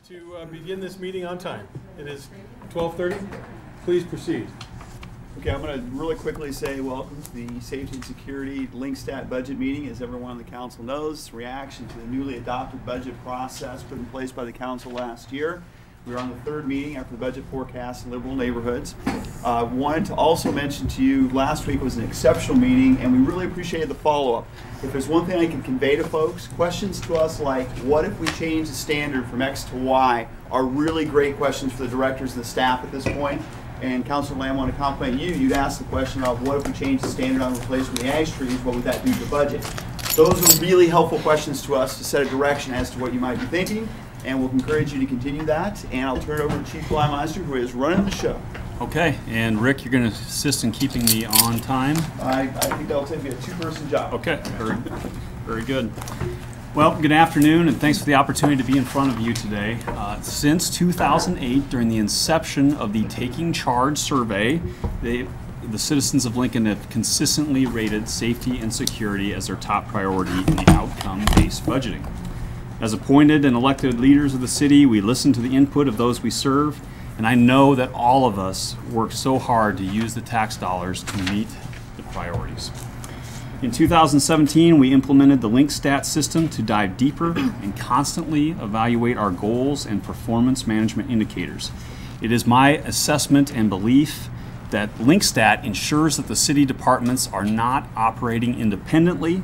to begin this meeting on time. It is 12:30. Please proceed. Okay, I'm going to really quickly say welcome to the Safety and Security LNKTV budget meeting. As everyone on the council knows, reaction to the newly adopted budget process put in place by the council last year. We're on the third meeting after the budget forecast in liberal neighborhoods. Wanted to also mention to you, last week was an exceptional meeting and we really appreciated the follow-up. If there's one thing I can convey to folks, questions to us like, what if we change the standard from X to Y, are really great questions for the directors and the staff at this point. And Councilor Lamb, I want to compliment you. You'd asked the question of what if we change the standard on replacement of the ash trees, what would that do to the budget? Those are really helpful questions to us to set a direction as to what you might be thinking, and we'll encourage you to continue that. And I'll turn it over to Chief Blymeister, who is running the show. Okay, and Rick, you're going to assist in keeping me on time? I think that'll take me a two-person job. Okay, very good. Well, good afternoon, and thanks for the opportunity to be in front of you today. Since 2008, during the inception of the Taking Charge survey, the citizens of Lincoln have consistently rated safety and security as their top priority in the outcome-based budgeting. As appointed and elected leaders of the city, we listen to the input of those we serve, and I know that all of us work so hard to use the tax dollars to meet the priorities. In 2017, we implemented the LNKTV system to dive deeper and constantly evaluate our goals and performance management indicators. It is my assessment and belief that LNKTV ensures that the city departments are not operating independently,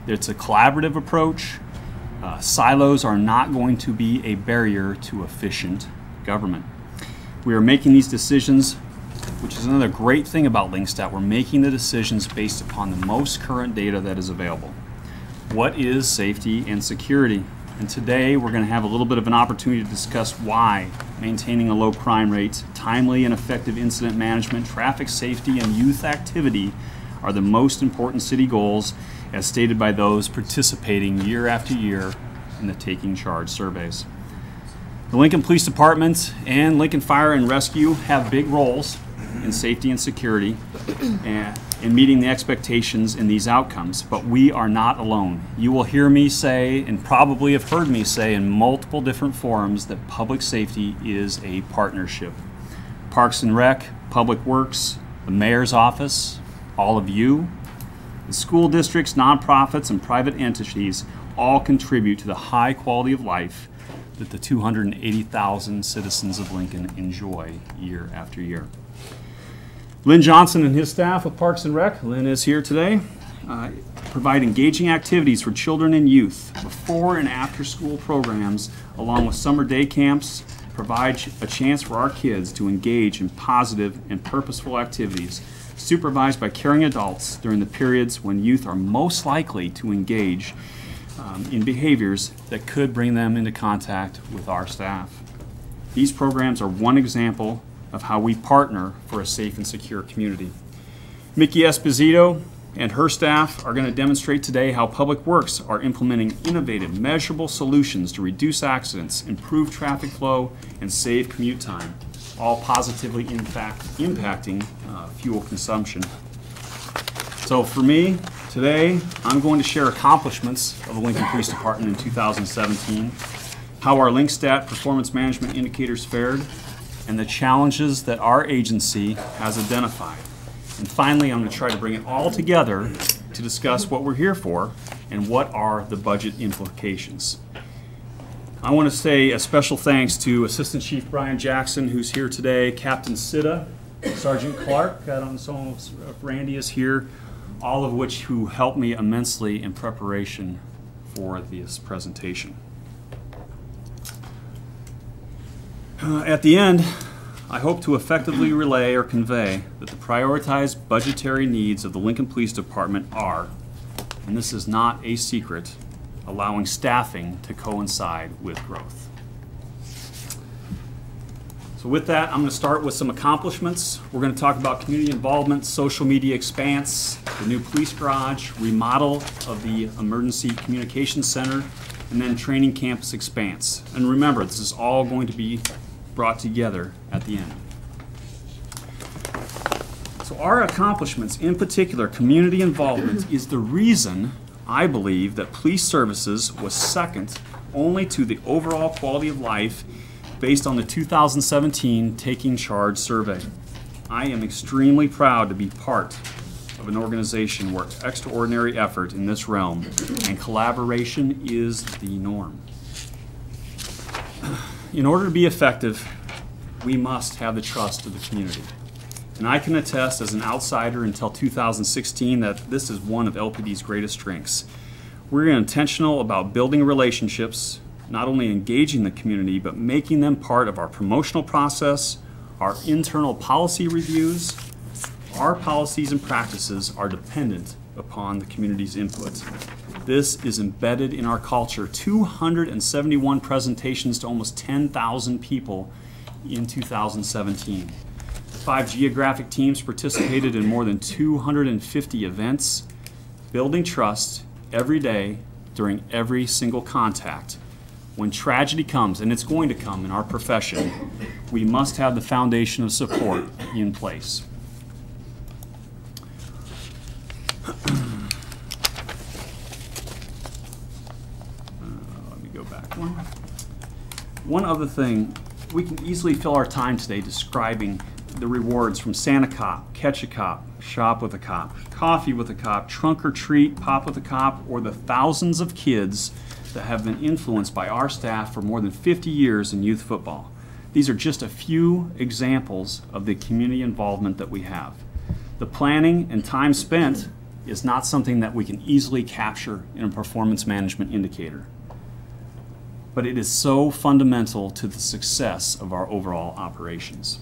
that it's a collaborative approach. Silos are not going to be a barrier to efficient government. We are making these decisions, which is another great thing about LNKTV. We're making the decisions based upon the most current data that is available. What is safety and security? And today we're going to have a little bit of an opportunity to discuss why maintaining a low crime rate, timely and effective incident management, traffic safety, and youth activity are the most important city goals as stated by those participating year after year in the Taking Charge surveys. The Lincoln Police Department and Lincoln Fire and Rescue have big roles in safety and security and in meeting the expectations in these outcomes, but we are not alone. You will hear me say, and probably have heard me say in multiple different forums, that public safety is a partnership. Parks and Rec, Public Works, the Mayor's Office, all of you, the school districts, nonprofits, and private entities all contribute to the high quality of life that the 280,000 citizens of Lincoln enjoy year after year. Lynn Johnson and his staff with Parks and Rec, Lynn is here today, provide engaging activities for children and youth, before and after school programs, along with summer day camps, provide a chance for our kids to engage in positive and purposeful activities, supervised by caring adults during the periods when youth are most likely to engage in behaviors that could bring them into contact with our staff. These programs are one example of how we partner for a safe and secure community. Mickey Esposito and her staff are going to demonstrate today how Public Works are implementing innovative, measurable solutions to reduce accidents, improve traffic flow, and save commute time, all positively impacting fuel consumption. So for me, today, I'm going to share accomplishments of the Lincoln Police Department in 2017, how our LNKTV performance management indicators fared, and the challenges that our agency has identified. And finally, I'm going to try to bring it all together to discuss what we're here for and what are the budget implications. I want to say a special thanks to Assistant Chief Brian Jackson, who's here today, Captain Sitta, Sergeant Clark, I don't know if Randy is here, all of which who helped me immensely in preparation for this presentation. At the end, I hope to effectively relay or convey that the prioritized budgetary needs of the Lincoln Police Department are, and this is not a secret, allowing staffing to coincide with growth. So with that, I'm going to start with some accomplishments. We're going to talk about community involvement, social media expanse, the new police garage, remodel of the emergency communications center, and then training campus expanse. And remember, this is all going to be brought together at the end. So our accomplishments, in particular community involvement, is the reason I believe that police services was second only to the overall quality of life based on the 2017 Taking Charge Survey. I am extremely proud to be part of an organization where extraordinary effort in this realm and collaboration is the norm. In order to be effective, we must have the trust of the community. And I can attest as an outsider until 2016 that this is one of LPD's greatest strengths. We're intentional about building relationships, not only engaging the community, but making them part of our promotional process, our internal policy reviews. Our policies and practices are dependent upon the community's input. This is embedded in our culture. 271 presentations to almost 10,000 people in 2017. 5 geographic teams participated in more than 250 events, building trust every day during every single contact. When tragedy comes, and it's going to come in our profession, we must have the foundation of support in place. Let me go back one. One other thing, we can easily fill our time today describing the rewards from Santa Cop, Catch a Cop, Shop with a Cop, Coffee with a Cop, Trunk or Treat, Pop with a Cop, or the thousands of kids that have been influenced by our staff for more than 50 years in youth football. These are just a few examples of the community involvement that we have. The planning and time spent is not something that we can easily capture in a performance management indicator, but it is so fundamental to the success of our overall operations.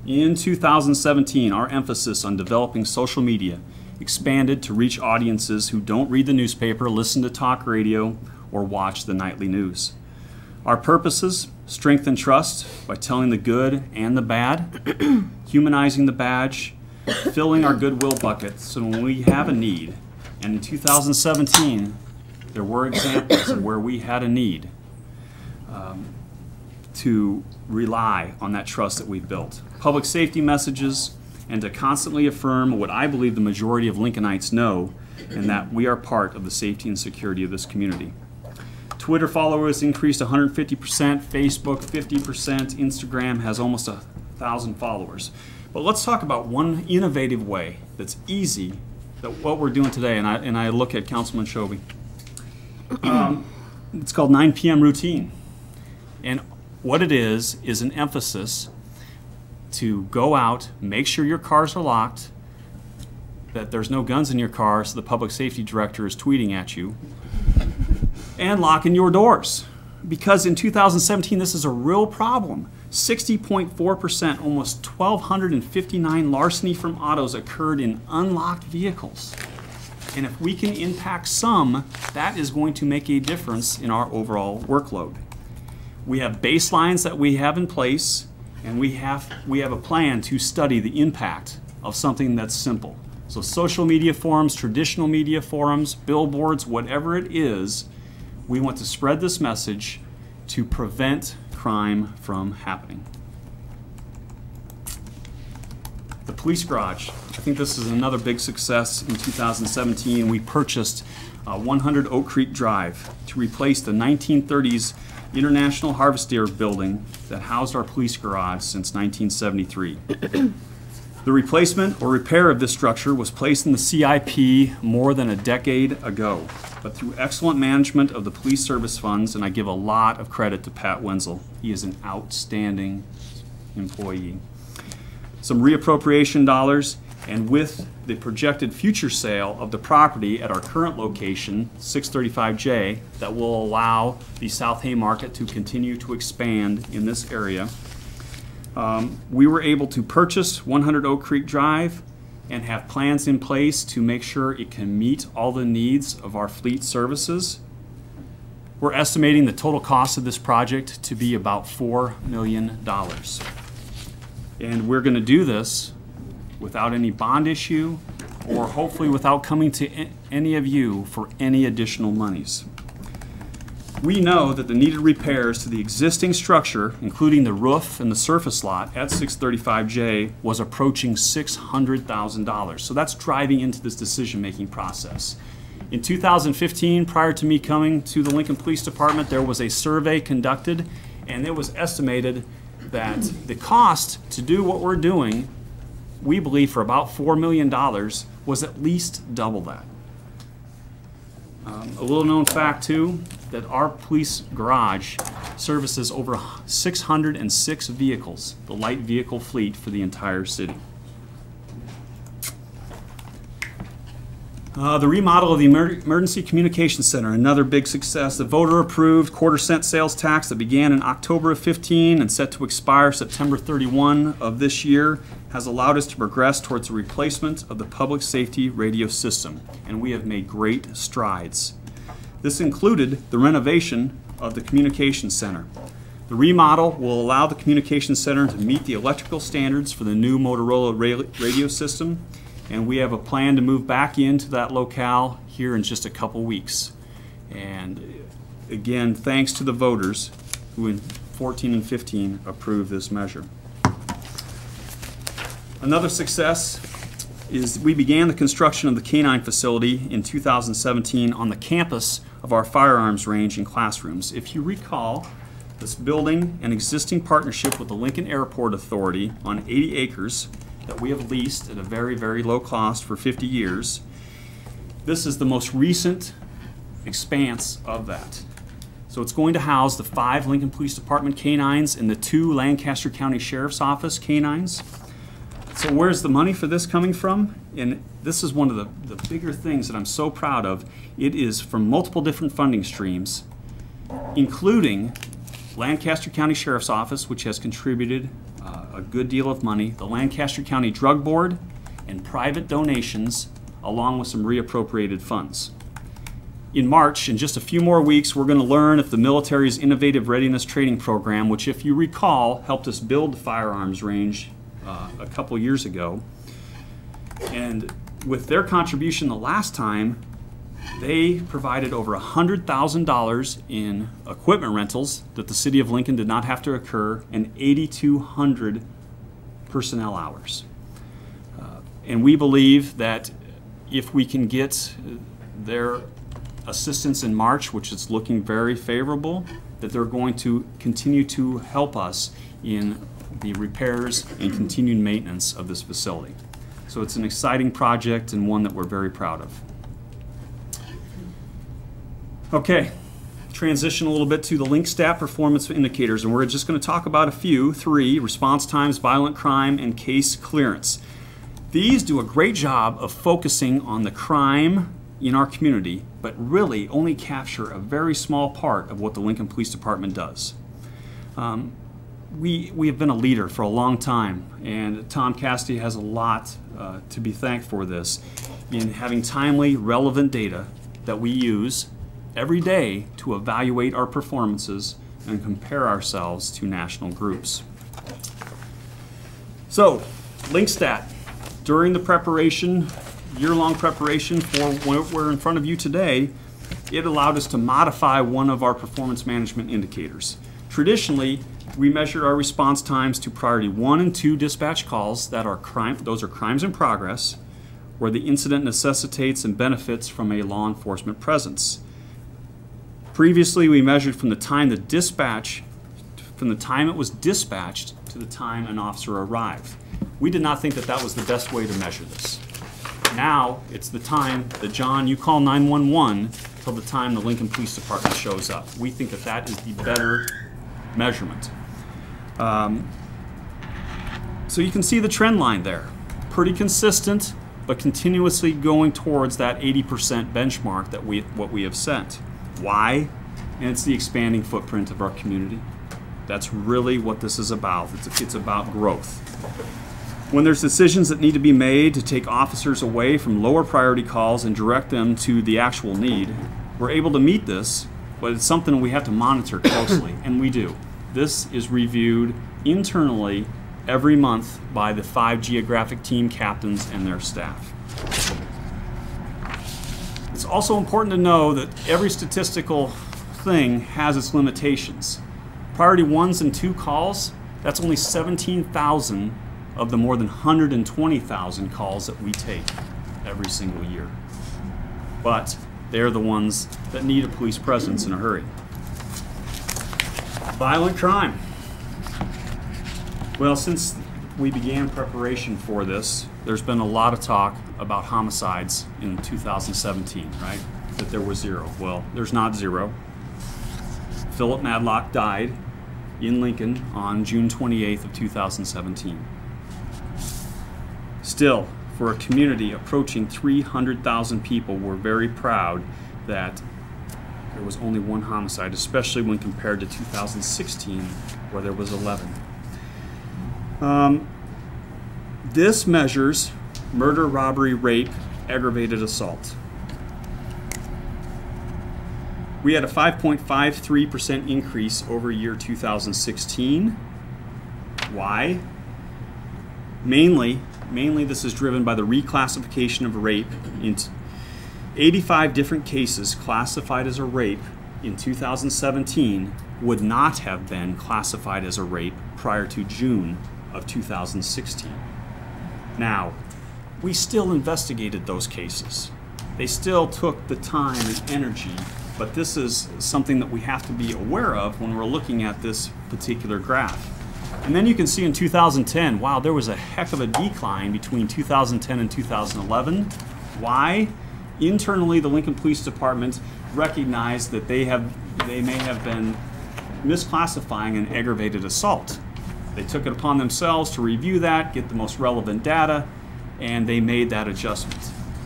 In 2017, our emphasis on developing social media expanded to reach audiences who don't read the newspaper, listen to talk radio, or watch the nightly news. Our purposes: strengthen trust by telling the good and the bad, humanizing the badge, filling our goodwill bucket so when we have a need, and in 2017, there were examples of where we had a need, to rely on that trust that we've built. Public safety messages, and to constantly affirm what I believe the majority of Lincolnites know, and that we are part of the safety and security of this community. Twitter followers increased 150%, Facebook 50%, Instagram has almost 1,000 followers. But let's talk about one innovative way that's easy, that what we're doing today, and I look at Councilman Shobe. It's called 9 p.m. routine. And what it is an emphasis to go out, make sure your cars are locked, that there's no guns in your car so the public safety director is tweeting at you, and locking your doors. Because in 2017, this is a real problem. 60.4%, almost 1,259 larceny from autos occurred in unlocked vehicles. And if we can impact some, that is going to make a difference in our overall workload. We have baselines that we have in place, and we have a plan to study the impact of something that's simple. So social media forums, traditional media forums, billboards, whatever it is, we want to spread this message to prevent crime from happening. The police garage. I think this is another big success in 2017. We purchased 100 Oak Creek Drive to replace the 1930s International Harvester building that housed our police garage since 1973. The replacement or repair of this structure was placed in the CIP more than a decade ago, but through excellent management of the police service funds, and I give a lot of credit to Pat Wenzel. He is an outstanding employee. Some reappropriation dollars, and with the projected future sale of the property at our current location, 635J, that will allow the South Haymarket to continue to expand in this area. We were able to purchase 100 Oak Creek Drive and have plans in place to make sure it can meet all the needs of our fleet services. We're estimating the total cost of this project to be about $4 million. And we're going to do this without any bond issue, or hopefully without coming to any of you for any additional monies. We know that the needed repairs to the existing structure, including the roof and the surface lot at 635J, was approaching $600,000. So that's driving into this decision-making process. In 2015, prior to me coming to the Lincoln Police Department, there was a survey conducted, and it was estimated that the cost to do what we're doing, we believe for about $4 million, was at least double that. A little known fact too, that our police garage services over 606 vehicles, the light vehicle fleet for the entire city. The remodel of the Emergency Communications Center, another big success. The voter-approved quarter-cent sales tax that began in October of 15 and set to expire September 31 of this year has allowed us to progress towards the replacement of the public safety radio system, and we have made great strides. This included the renovation of the Communications Center. The remodel will allow the Communications Center to meet the electrical standards for the new Motorola radio system, and we have a plan to move back into that locale here in just a couple weeks. And again, thanks to the voters who in 14 and 15 approved this measure. Another success is we began the construction of the K-9 facility in 2017 on the campus of our firearms range and classrooms. If you recall, this building an existing partnership with the Lincoln Airport Authority on 80 acres that we have leased at a very, very low cost for 50 years. This is the most recent expanse of that. So it's going to house the 5 Lincoln Police Department K-9s and the 2 Lancaster County Sheriff's Office K-9s. So where's the money for this coming from? And this is one of the bigger things that I'm so proud of. It is from multiple different funding streams, including Lancaster County Sheriff's Office, which has contributed a good deal of money, the Lancaster County Drug Board, and private donations, along with some reappropriated funds. In March, in just a few more weeks, we're going to learn if the military's Innovative Readiness Training Program, which if you recall, helped us build the firearms range a couple years ago. And with their contribution the last time, they provided over $100,000 in equipment rentals that the City of Lincoln did not have to incur, and 8,200 personnel hours. And we believe that if we can get their assistance in March, which is looking very favorable, that they're going to continue to help us in the repairs and continued maintenance of this facility. So it's an exciting project and one that we're very proud of. Okay, transition a little bit to the LNKTV performance indicators, and we're just going to talk about a few, 3, response times, violent crime, and case clearance. These do a great job of focusing on the crime in our community, but really only capture a very small part of what the Lincoln Police Department does. We have been a leader for a long time, and Tom Cassidy has a lot to be thanked for this, in having timely, relevant data that we use every day to evaluate our performances and compare ourselves to national groups. So, LNKTV, during the preparation, year-long preparation for what we're in front of you today, it allowed us to modify one of our performance management indicators. Traditionally, we measure our response times to priority 1 and 2 dispatch calls that are those are crimes in progress, where the incident necessitates and benefits from a law enforcement presence. Previously, we measured from the time it was dispatched to the time an officer arrived. We did not think that that was the best way to measure this. Now, it's the time that, John, you call 911 till the time the Lincoln Police Department shows up. We think that that is the better measurement. So you can see the trend line there. Pretty consistent, but continuously going towards that 80% benchmark that what we have set. Why? And it's the expanding footprint of our community. That's really what this is about. It's about growth. When there's decisions that need to be made to take officers away from lower priority calls and direct them to the actual need, we're able to meet this, but it's something we have to monitor closely, and we do. This is reviewed internally every month by the 5 geographic team captains and their staff. It's also important to know that every statistical thing has its limitations. Priority 1s and 2 calls, that's only 17,000 of the more than 120,000 calls that we take every single year. But They're the ones that need a police presence in a hurry. Violent crime. Well, since we began preparation for this, there's been a lot of talk about homicides in 2017, right? That there was 0. Well, there's not 0. Philip Madlock died in Lincoln on June 28th of 2017. Still, for a community approaching 300,000 people, we're very proud that there was only 1 homicide, especially when compared to 2016, where there was 11. This measures murder, robbery, rape, aggravated assault. We had a 5.53% increase over year 2016. Why? Mainly this is driven by the reclassification of rape into 85 different cases classified as a rape in 2017 would not have been classified as a rape prior to June of 2016. Now, we still investigated those cases. They still took the time and energy, but this is something that we have to be aware of when we're looking at this particular graph. And then you can see in 2010, wow, there was a heck of a decline between 2010 and 2011. Why? Internally, the Lincoln Police Department recognized that they may have been misclassifying an aggravated assault. They took it upon themselves to review that, get the most relevant data, and they made that adjustment.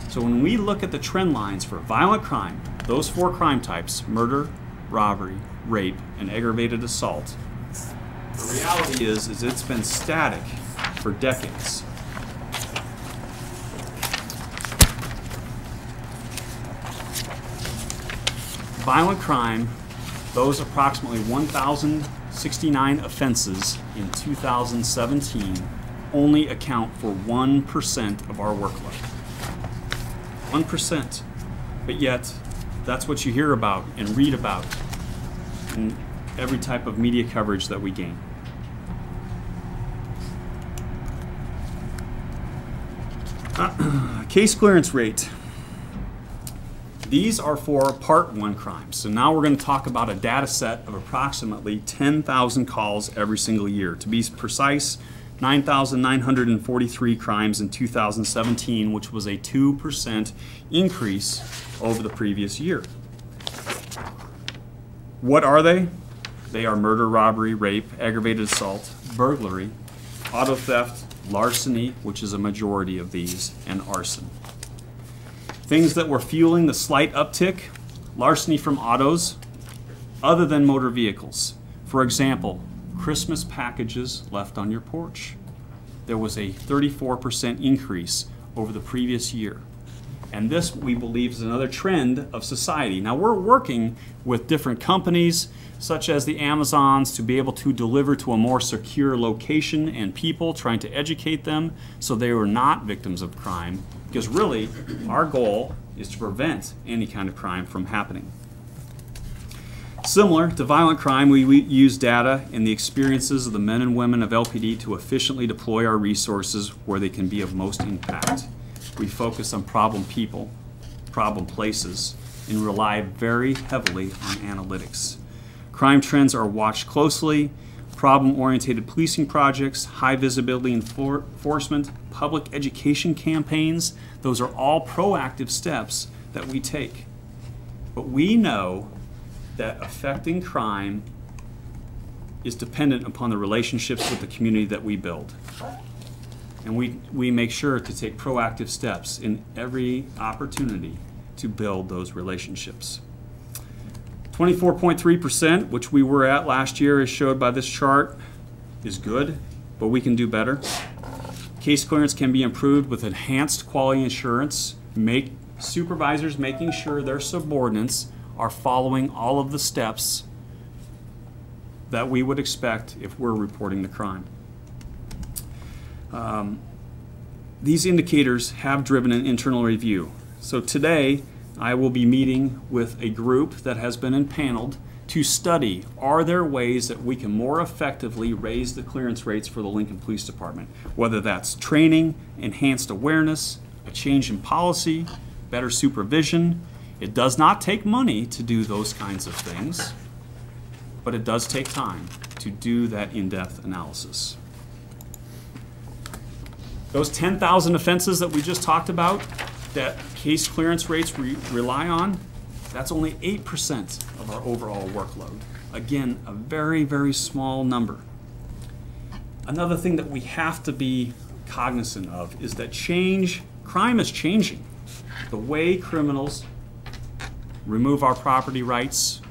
So when we look at the trend lines for violent crime, those 4 crime types, murder, robbery, rape, and aggravated assault, the reality is it's been static for decades. Violent crime, those approximately 1,069 offenses in 2017 only account for 1% of our workload. 1%. But yet, that's what you hear about and read about in every type of media coverage that we gain. Case clearance rate. These are for Part 1 crimes. So now we're going to talk about a data set of approximately 10,000 calls every single year. To be precise, 9,943 crimes in 2017, which was a 2% increase over the previous year. What are they? They are murder, robbery, rape, aggravated assault, burglary, auto theft, larceny, which is a majority of these, and arson. Things that were fueling the slight uptick: larceny from autos other than motor vehicles. For example, Christmas packages left on your porch. There was a 34% increase over the previous year. And this, we believe, is another trend of society. Now, we're working with different companies, such as the Amazons, to be able to deliver to a more secure location and people, trying to educate them so they are not victims of crime. Because really, our goal is to prevent any kind of crime from happening. Similar to violent crime, we use data and the experiences of the men and women of LPD to efficiently deploy our resources where they can be of most impact. We focus on problem people, problem places, and rely very heavily on analytics. Crime trends are watched closely. Problem-oriented policing projects, high visibility enforcement, public education campaigns, those are all proactive steps that we take. But we know that affecting crime is dependent upon the relationships with the community that we build. And we make sure to take proactive steps in every opportunity to build those relationships. 24.3%, which we were at last year, as showed by this chart, is good, but we can do better. Case clearance can be improved with enhanced quality assurance, supervisors making sure their subordinates are following all of the steps that we would expect if we're reporting the crime. These indicators have driven an internal review. So today, I will be meeting with a group that has been impaneled to study, are there ways that we can more effectively raise the clearance rates for the Lincoln Police Department? Whether that's training, enhanced awareness, a change in policy, better supervision. It does not take money to do those kinds of things, but it does take time to do that in-depth analysis. Those 10,000 offenses that we just talked about, that case clearance rates rely on, that's only 8% of our overall workload. Again, a very, very small number. Another thing that we have to be cognizant of is that crime is changing. The way criminals remove our property rights,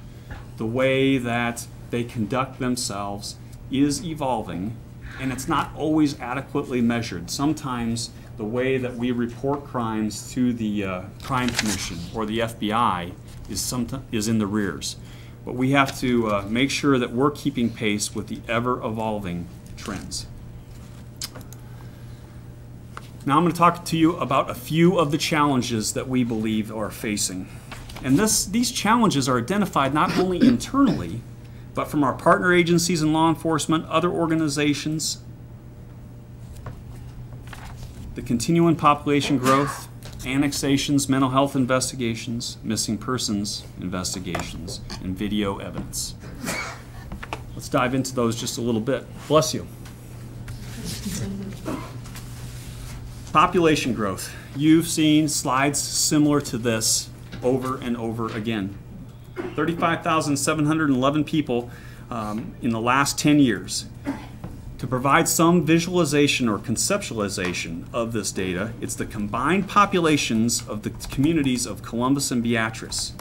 the way that they conduct themselves is evolving, and it's not always adequately measured. Sometimes the way that we report crimes to the Crime Commission or the FBI is in the rears. But we have to make sure that we're keeping pace with the ever-evolving trends. Now I'm going to talk to you about a few of the challenges that we believe are facing. And these challenges are identified not only internally, but from our partner agencies in law enforcement, other organizations, the continuing population growth, annexations, mental health investigations, missing persons investigations, and video evidence. Let's dive into those just a little bit. Bless you. Population growth. You've seen slides similar to this over and over again. 35,711 people in the last 10 years. To provide some visualization or conceptualization of this data, it's the combined populations of the communities of Columbus and Beatrice.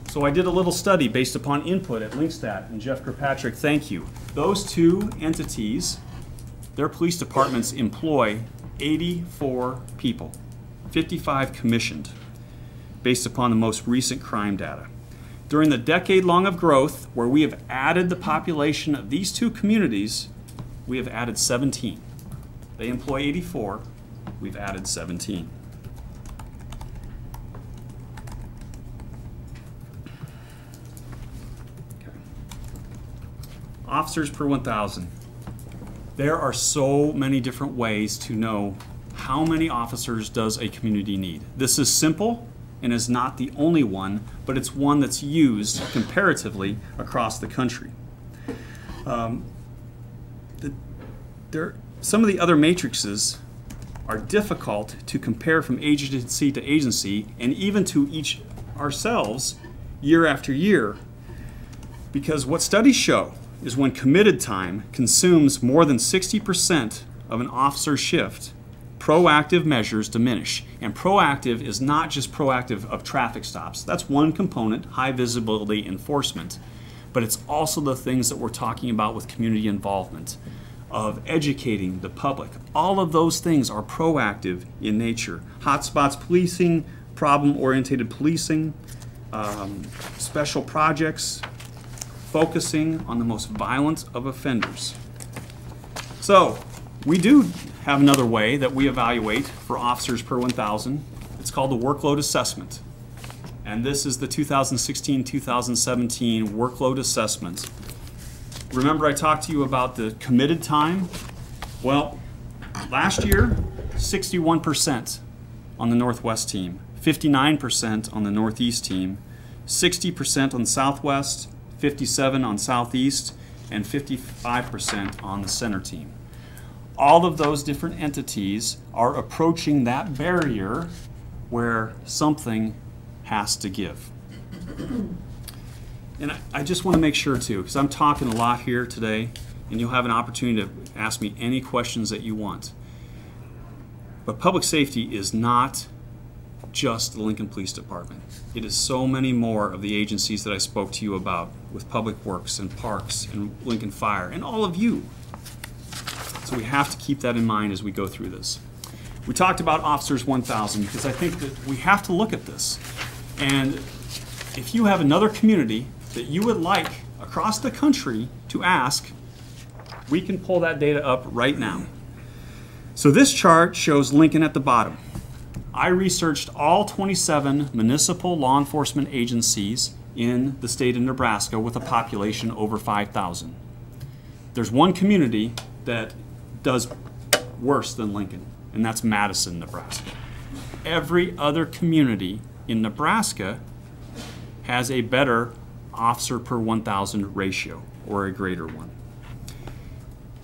So I did a little study based upon input at LNKTV, and Jeff Kirkpatrick, thank you. Those two entities, their police departments employ 84 people, 55 commissioned, based upon the most recent crime data. During the decade long of growth, where we have added the population of these two communities, we have added 17. They employ 84, we've added 17. Okay. Officers per 1,000. There are so many different ways to know how many officers does a community need. This is simple and is not the only one, but it's one that's used comparatively across the country. Some of the other matrices are difficult to compare from agency to agency and even to each ourselves year after year, because what studies show is when committed time consumes more than 60% of an officer's shift, proactive measures diminish. And proactive is not just proactive of traffic stops. That's one component, high visibility enforcement. But it's also the things that we're talking about with community involvement, of educating the public. All of those things are proactive in nature. Hotspots policing, problem-oriented policing, special projects, focusing on the most violent of offenders. So we do have another way that we evaluate for officers per 1,000. It's called the workload assessment. And this is the 2016-2017 workload assessment. Remember I talked to you about the committed time? Well, last year, 61% on the Northwest team, 59% on the Northeast team, 60% on the Southwest, 57% on Southeast, and 55% on the Center team. All of those different entities are approaching that barrier where something has to give. And I just want to make sure too, because I'm talking a lot here today, and you'll have an opportunity to ask me any questions that you want. But public safety is not just the Lincoln Police Department. It is so many more of the agencies that I spoke to you about, with Public Works and Parks and Lincoln Fire and all of you. So we have to keep that in mind as we go through this. We talked about officers 1,000 because I think that we have to look at this. And if you have another community that you would like across the country to ask, we can pull that data up right now. So this chart shows Lincoln at the bottom. I researched all 27 municipal law enforcement agencies in the state of Nebraska with a population over 5,000. There's one community that does worse than Lincoln, and that's Madison, Nebraska. Every other community in Nebraska has a better officer per 1,000 ratio, or a greater one.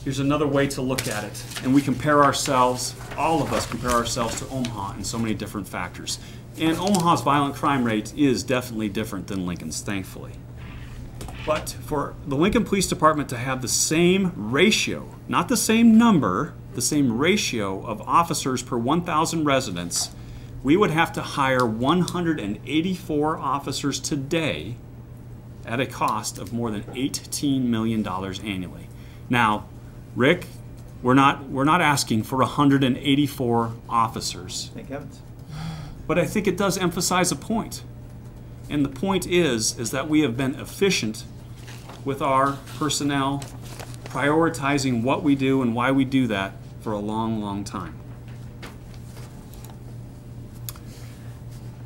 Here's another way to look at it, and we compare ourselves, all of us compare ourselves to Omaha in so many different factors. And Omaha's violent crime rate is definitely different than Lincoln's, thankfully. But for the Lincoln Police Department to have the same ratio, not the same number, the same ratio of officers per 1,000 residents, we would have to hire 184 officers today at a cost of more than $18 million annually. Now, Rick, we're not asking for 184 officers. Thank heavens. But I think it does emphasize a point. And the point is that we have been efficient with our personnel, prioritizing what we do and why we do that for a long, long time.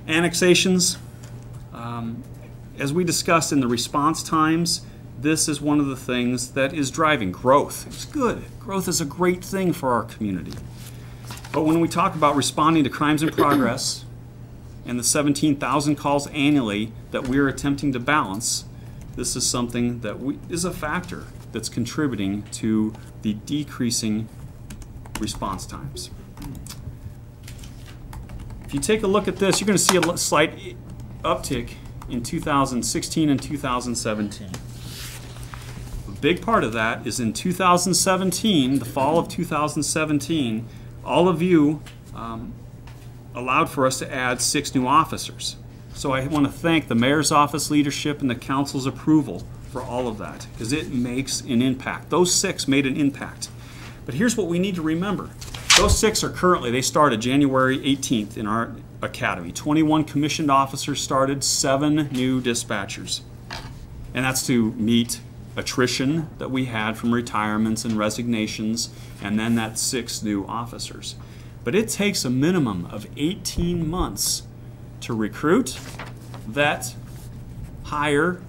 Annexations, as we discussed in the response times, this is one of the things that is driving growth. It's good. Growth is a great thing for our community. But when we talk about responding to crimes in progress and the 17,000 calls annually that we're attempting to balance, this is something that is a factor that's contributing to the decreasing response times. If you take a look at this, you're going to see a slight uptick in 2016 and 2017. A big part of that is in 2017, the fall of 2017, all of you allowed for us to add 6 new officers. So I want to thank the mayor's office leadership and the council's approval for all of that, because it makes an impact. Those 6 made an impact. But here's what we need to remember. Those 6 are currently, they started January 18th in our academy. 21 commissioned officers started, 7 new dispatchers. And that's to meet attrition that we had from retirements and resignations, and then that 6 new officers. But it takes a minimum of 18 months to recruit, vet, hire,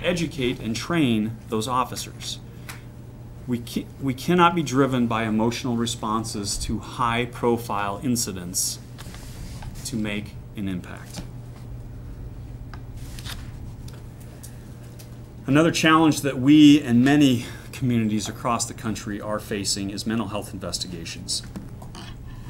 educate, and train those officers. We cannot be driven by emotional responses to high-profile incidents to make an impact. Another challenge that we and many communities across the country are facing is mental health investigations.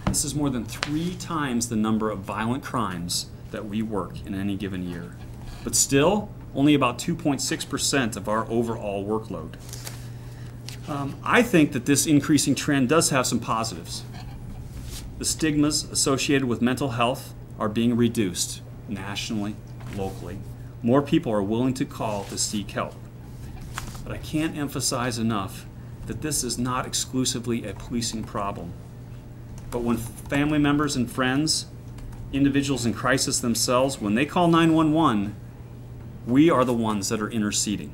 This is more than 3 times the number of violent crimes that we work in any given year. But still, only about 2.6% of our overall workload. I think that this increasing trend does have some positives. The stigmas associated with mental health are being reduced nationally, locally. More people are willing to call to seek help. But I can't emphasize enough that this is not exclusively a policing problem. But when family members and friends, individuals in crisis themselves, when they call 911, we are the ones that are interceding.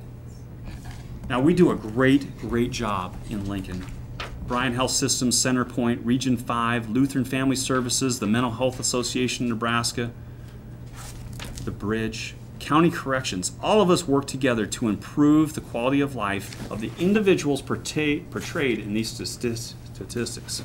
Now, we do a great job in Lincoln. Bryan Health Systems, Centerpoint, Region 5, Lutheran Family Services, the Mental Health Association of Nebraska, the Bridge, County Corrections, all of us work together to improve the quality of life of the individuals portrayed in these statistics.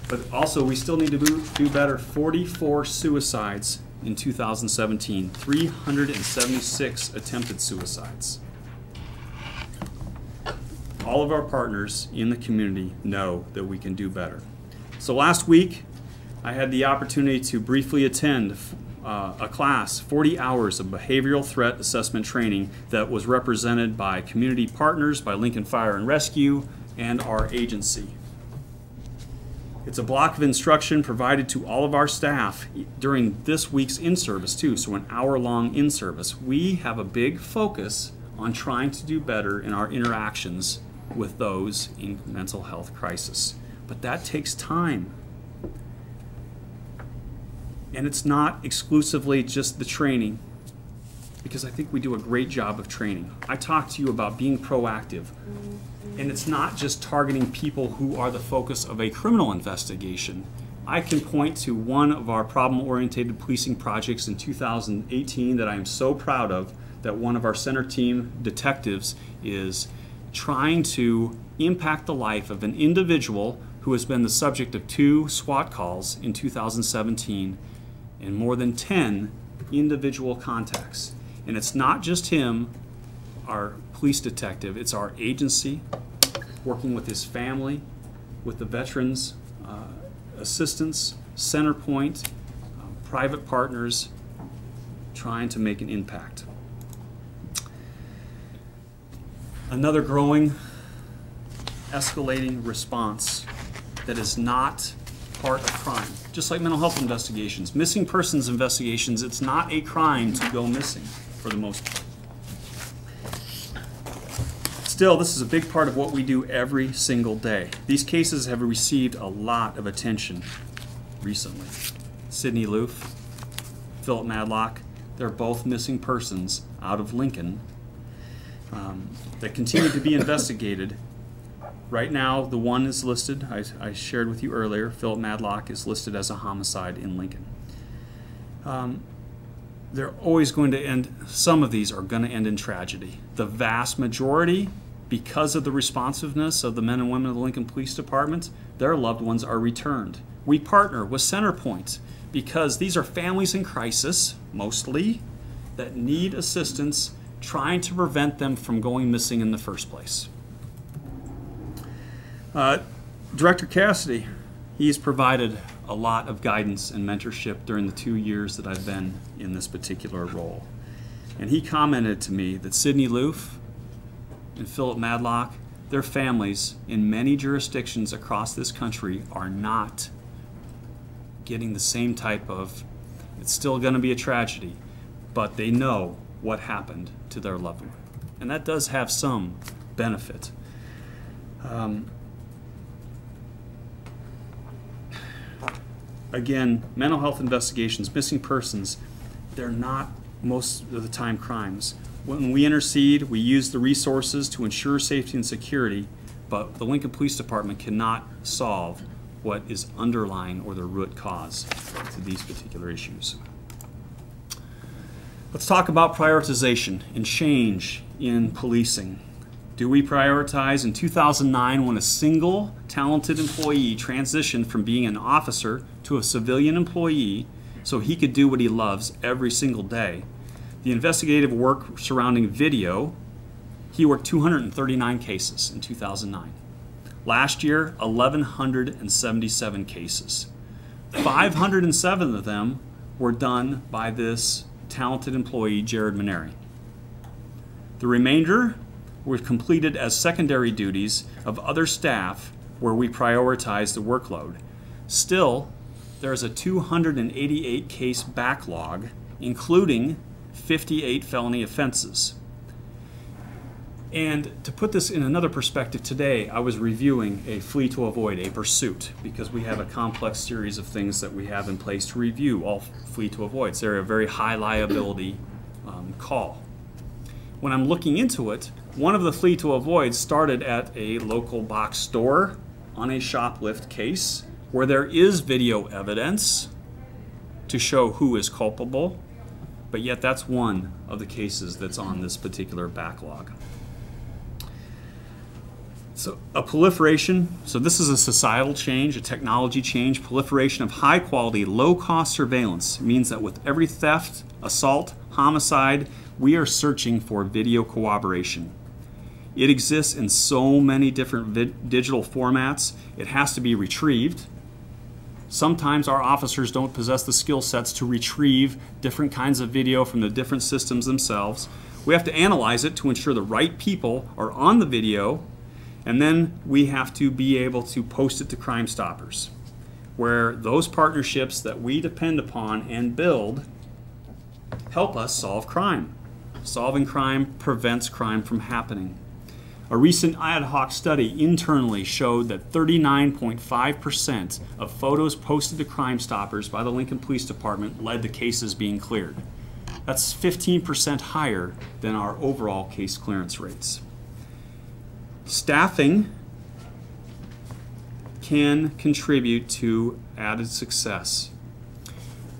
But also, we still need to do better. 44 suicides in 2017, 376 attempted suicides. All of our partners in the community know that we can do better. So last week, I had the opportunity to briefly attend a class, 40 hours of behavioral threat assessment training that was represented by community partners, by Lincoln Fire and Rescue, and our agency. It's a block of instruction provided to all of our staff during this week's in-service too, so an hour-long in-service. We have a big focus on trying to do better in our interactions with those in mental health crisis. But that takes time. And it's not exclusively just the training, because I think we do a great job of training. I talked to you about being proactive. And it's not just targeting people who are the focus of a criminal investigation. I can point to one of our problem-oriented policing projects in 2018 that I am so proud of, that one of our center team detectives is trying to impact the life of an individual who has been the subject of 2 SWAT calls in 2017 and more than 10 individual contacts. And it's not just him, our police detective, it's our agency working with his family, with the veterans assistance, Centerpoint, private partners, trying to make an impact. Another growing, escalating response that is not part of crime. Just like mental health investigations, missing persons investigations, it's not a crime to go missing for the most part. Still, this is a big part of what we do every single day. These cases have received a lot of attention recently. Sidney Loof, Philip Madlock, they're both missing persons out of Lincoln that continue to be investigated. Right now, the one is listed, I shared with you earlier, Philip Madlock is listed as a homicide in Lincoln. They're always going to end, some of these are going to end in tragedy. The vast majority, because of the responsiveness of the men and women of the Lincoln Police Department, their loved ones are returned. We partner with Centerpoint because these are families in crisis, mostly, that need assistance trying to prevent them from going missing in the first place. Director Cassidy, he's provided a lot of guidance and mentorship during the 2 years that I've been in this particular role. And he commented to me that Sidney Loof and Philip Madlock, their families in many jurisdictions across this country are not getting the same type of, it's still going to be a tragedy, but they know what happened to their loved one. And that does have some benefit. Again, mental health investigations, missing persons, they're not most of the time crimes. When we intercede, we use the resources to ensure safety and security, but the Lincoln Police Department cannot solve what is underlying or the root cause to these particular issues. Let's talk about prioritization and change in policing. Do we prioritize? In 2009, when a single talented employee transitioned from being an officer to a civilian employee so he could do what he loves every single day, the investigative work surrounding video, he worked 239 cases in 2009. Last year, 1,177 cases. 507 of them were done by this talented employee, Jared Maneri. The remainder were completed as secondary duties of other staff where we prioritize the workload. Still, there is a 288 case backlog, including 58 felony offenses. And to put this in another perspective, today I was reviewing a flee to avoid, a pursuit, because we have a complex series of things that we have in place to review all flee to avoids. They're a very high liability call. When I'm looking into it, one of the flee to avoids started at a local box store on a shoplift case where there is video evidence to show who is culpable, but yet that's one of the cases that's on this particular backlog. So a proliferation, so this is a societal change, a technology change. Proliferation of high quality, low cost surveillance means that with every theft, assault, homicide, we are searching for video corroboration. It exists in so many different digital formats. It has to be retrieved. Sometimes our officers don't possess the skill sets to retrieve different kinds of video from the different systems themselves. We have to analyze it to ensure the right people are on the video, and then we have to be able to post it to Crime Stoppers, where those partnerships that we depend upon and build help us solve crime. Solving crime prevents crime from happening. A recent ad hoc study internally showed that 39.5% of photos posted to Crime Stoppers by the Lincoln Police Department led to cases being cleared. That's 15% higher than our overall case clearance rates. Staffing can contribute to added success.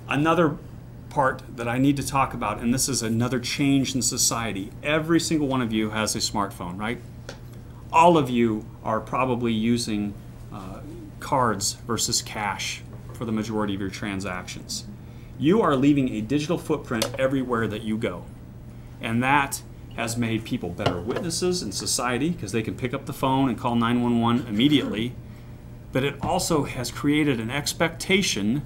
Another part that I need to talk about, and this is another change in society. Every single one of you has a smartphone, right? All of you are probably using cards versus cash for the majority of your transactions. You are leaving a digital footprint everywhere that you go. And that has made people better witnesses in society because they can pick up the phone and call 911 immediately. But it also has created an expectation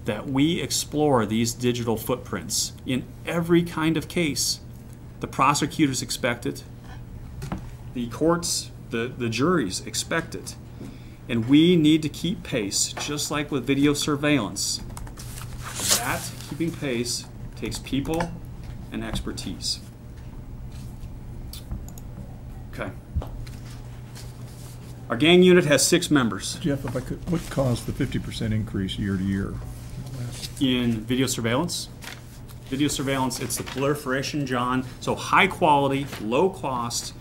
that we explore these digital footprints in every kind of case. The prosecutors expect it. The courts, the juries expect it. And we need to keep pace, just like with video surveillance. That keeping pace takes people and expertise. Okay. Our gang unit has 6 members. Jeff, if I could, what caused the 50% increase year to year? In video surveillance. Video surveillance, it's the proliferation, John. So high quality, low cost,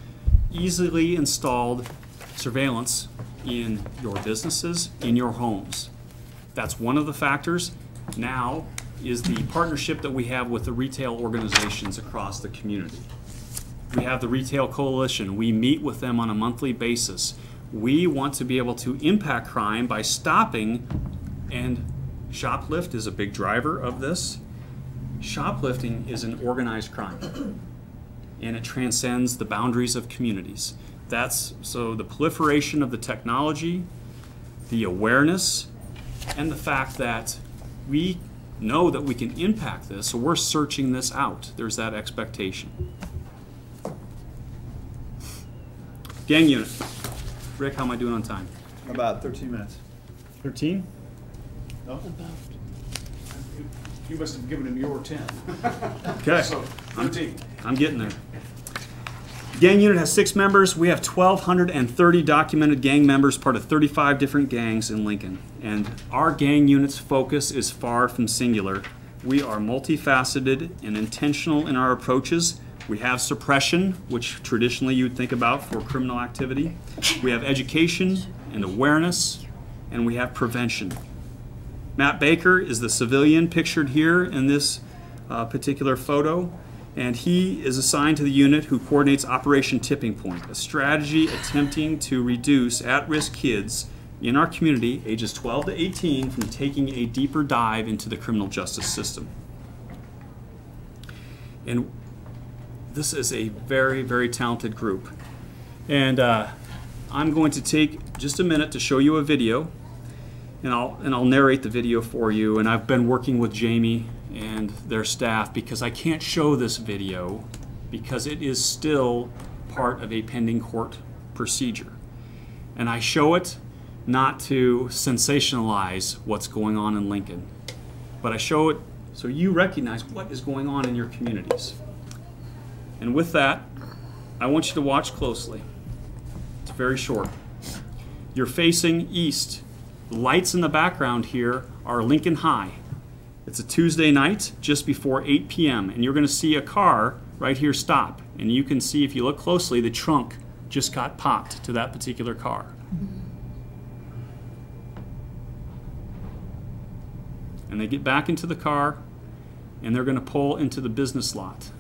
easily installed surveillance in your businesses, in your homes. That's one of the factors. Now is the partnership that we have with the retail organizations across the community. We have the Retail Coalition. We meet with them on a monthly basis. We want to be able to impact crime by stopping, and shoplift is a big driver of this. Shoplifting is an organized crime, and it transcends the boundaries of communities. So the proliferation of the technology, the awareness, and the fact that we know that we can impact this, so we're searching this out. There's that expectation. Gang unit. Rick, how am I doing on time? About 13 minutes. 13? No? You must have given him your 10. Okay. So, 13. I'm getting there. Gang unit has 6 members. We have 1,230 documented gang members, part of 35 different gangs in Lincoln. And our gang unit's focus is far from singular. We are multifaceted and intentional in our approaches. We have suppression, which traditionally you would think about for criminal activity. We have education and awareness, and we have prevention. Matt Baker is the civilian pictured here in this particular photo, and he is assigned to the unit who coordinates Operation Tipping Point, a strategy attempting to reduce at-risk kids in our community, ages 12 to 18, from taking a deeper dive into the criminal justice system. And this is a very, very talented group. And I'm going to take just a minute to show you a video, and I'll narrate the video for you. And I've been working with Jamie and their staff because I can't show this video because it is still part of a pending court procedure. And I show it not to sensationalize what's going on in Lincoln, but I show it so you recognize what is going on in your communities. And with that, I want you to watch closely. It's very short. You're facing east. The lights in the background here are Lincoln High. It's a Tuesday night just before 8 p.m. and you're going to see a car right here stop. And you can see, if you look closely, the trunk just got popped to that particular car. And they get back into the car and they're going to pull into the business lot.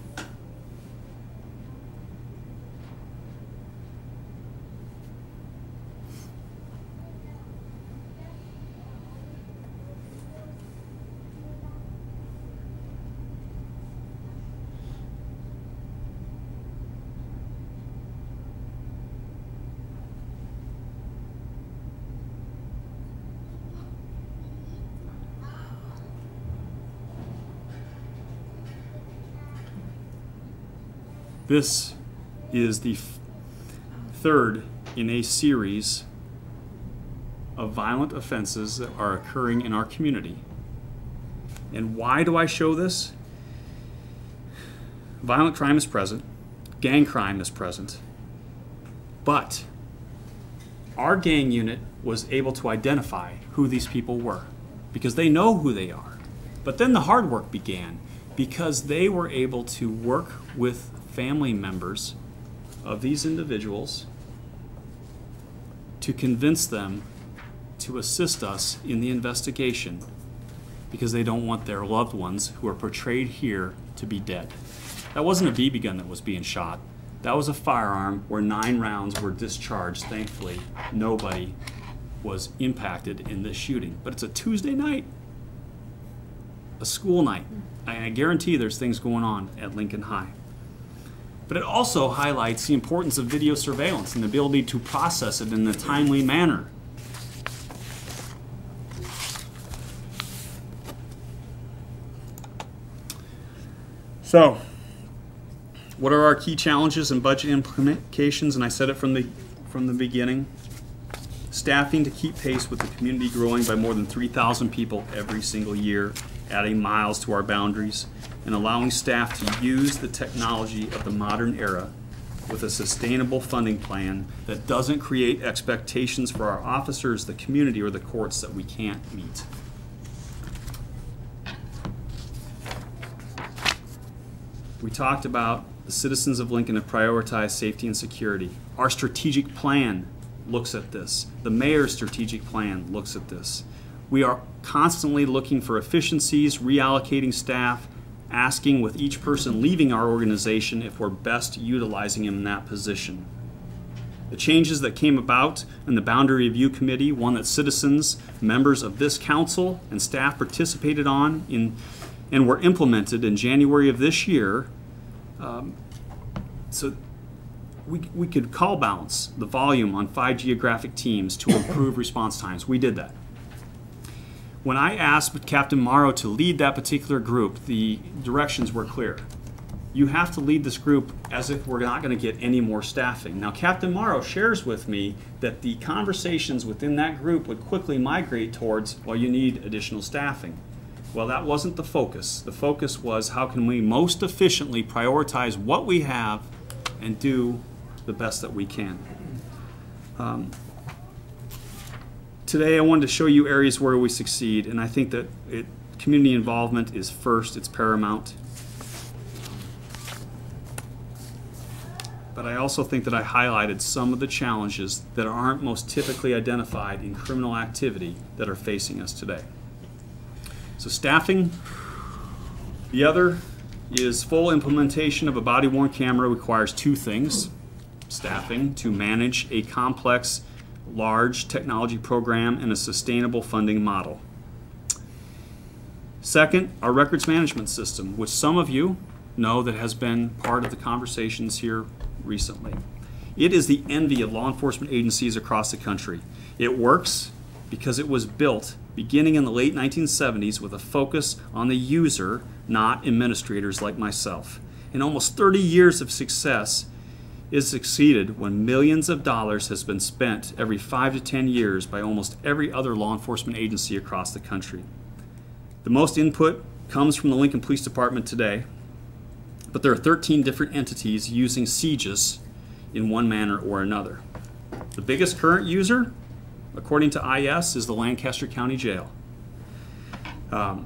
This is the third in a series of violent offenses that are occurring in our community. And why do I show this? Violent crime is present, gang crime is present, but our gang unit was able to identify who these people were because they know who they are. But then the hard work began because they were able to work with family members of these individuals to convince them to assist us in the investigation because they don't want their loved ones who are portrayed here to be dead. That wasn't a BB gun that was being shot. That was a firearm where 9 rounds were discharged. Thankfully, nobody was impacted in this shooting. But it's a Tuesday night. a school night. I guarantee there's things going on at Lincoln High. But it also highlights the importance of video surveillance and the ability to process it in a timely manner. So, what are our key challenges and budget implications? And I said it from the beginning. Staffing to keep pace with the community growing by more than 3,000 people every single year, adding miles to our boundaries, and allowing staff to use the technology of the modern era with a sustainable funding plan that doesn't create expectations for our officers, the community, or the courts that we can't meet. We talked about the citizens of Lincoln have prioritized safety and security. Our strategic plan looks at this. The mayor's strategic plan looks at this. We are constantly looking for efficiencies, reallocating staff, asking with each person leaving our organization if we're best utilizing him in that position. The changes that came about in the Boundary Review Committee, one that citizens, members of this council, and staff participated on and were implemented in January of this year, so we could call balance the volume on 5 geographic teams to improve response times. We did that. When I asked Captain Morrow to lead that particular group, the directions were clear. You have to lead this group as if we're not going to get any more staffing. Now, Captain Morrow shares with me that the conversations within that group would quickly migrate towards, well, you need additional staffing. Well, that wasn't the focus. The focus was how can we most efficiently prioritize what we have and do the best that we can. Today I wanted to show you areas where we succeed, and I think that community involvement is first, it's paramount. But I also think that I highlighted some of the challenges that aren't most typically identified in criminal activity that are facing us today. So staffing. The other is full implementation of a body-worn camera requires 2 things. Staffing to manage a complex, large technology program and a sustainable funding model. Second, our records management system, which some of you know that has been part of the conversations here recently. It is the envy of law enforcement agencies across the country. It works because it was built beginning in the late 1970s with a focus on the user, not administrators like myself. In almost 30 years of success, it succeeded when millions of dollars has been spent every 5 to 10 years by almost every other law enforcement agency across the country. The most input comes from the Lincoln Police Department today, but there are 13 different entities using CJIS in one manner or another. The biggest current user, according to IS, is the Lancaster County Jail.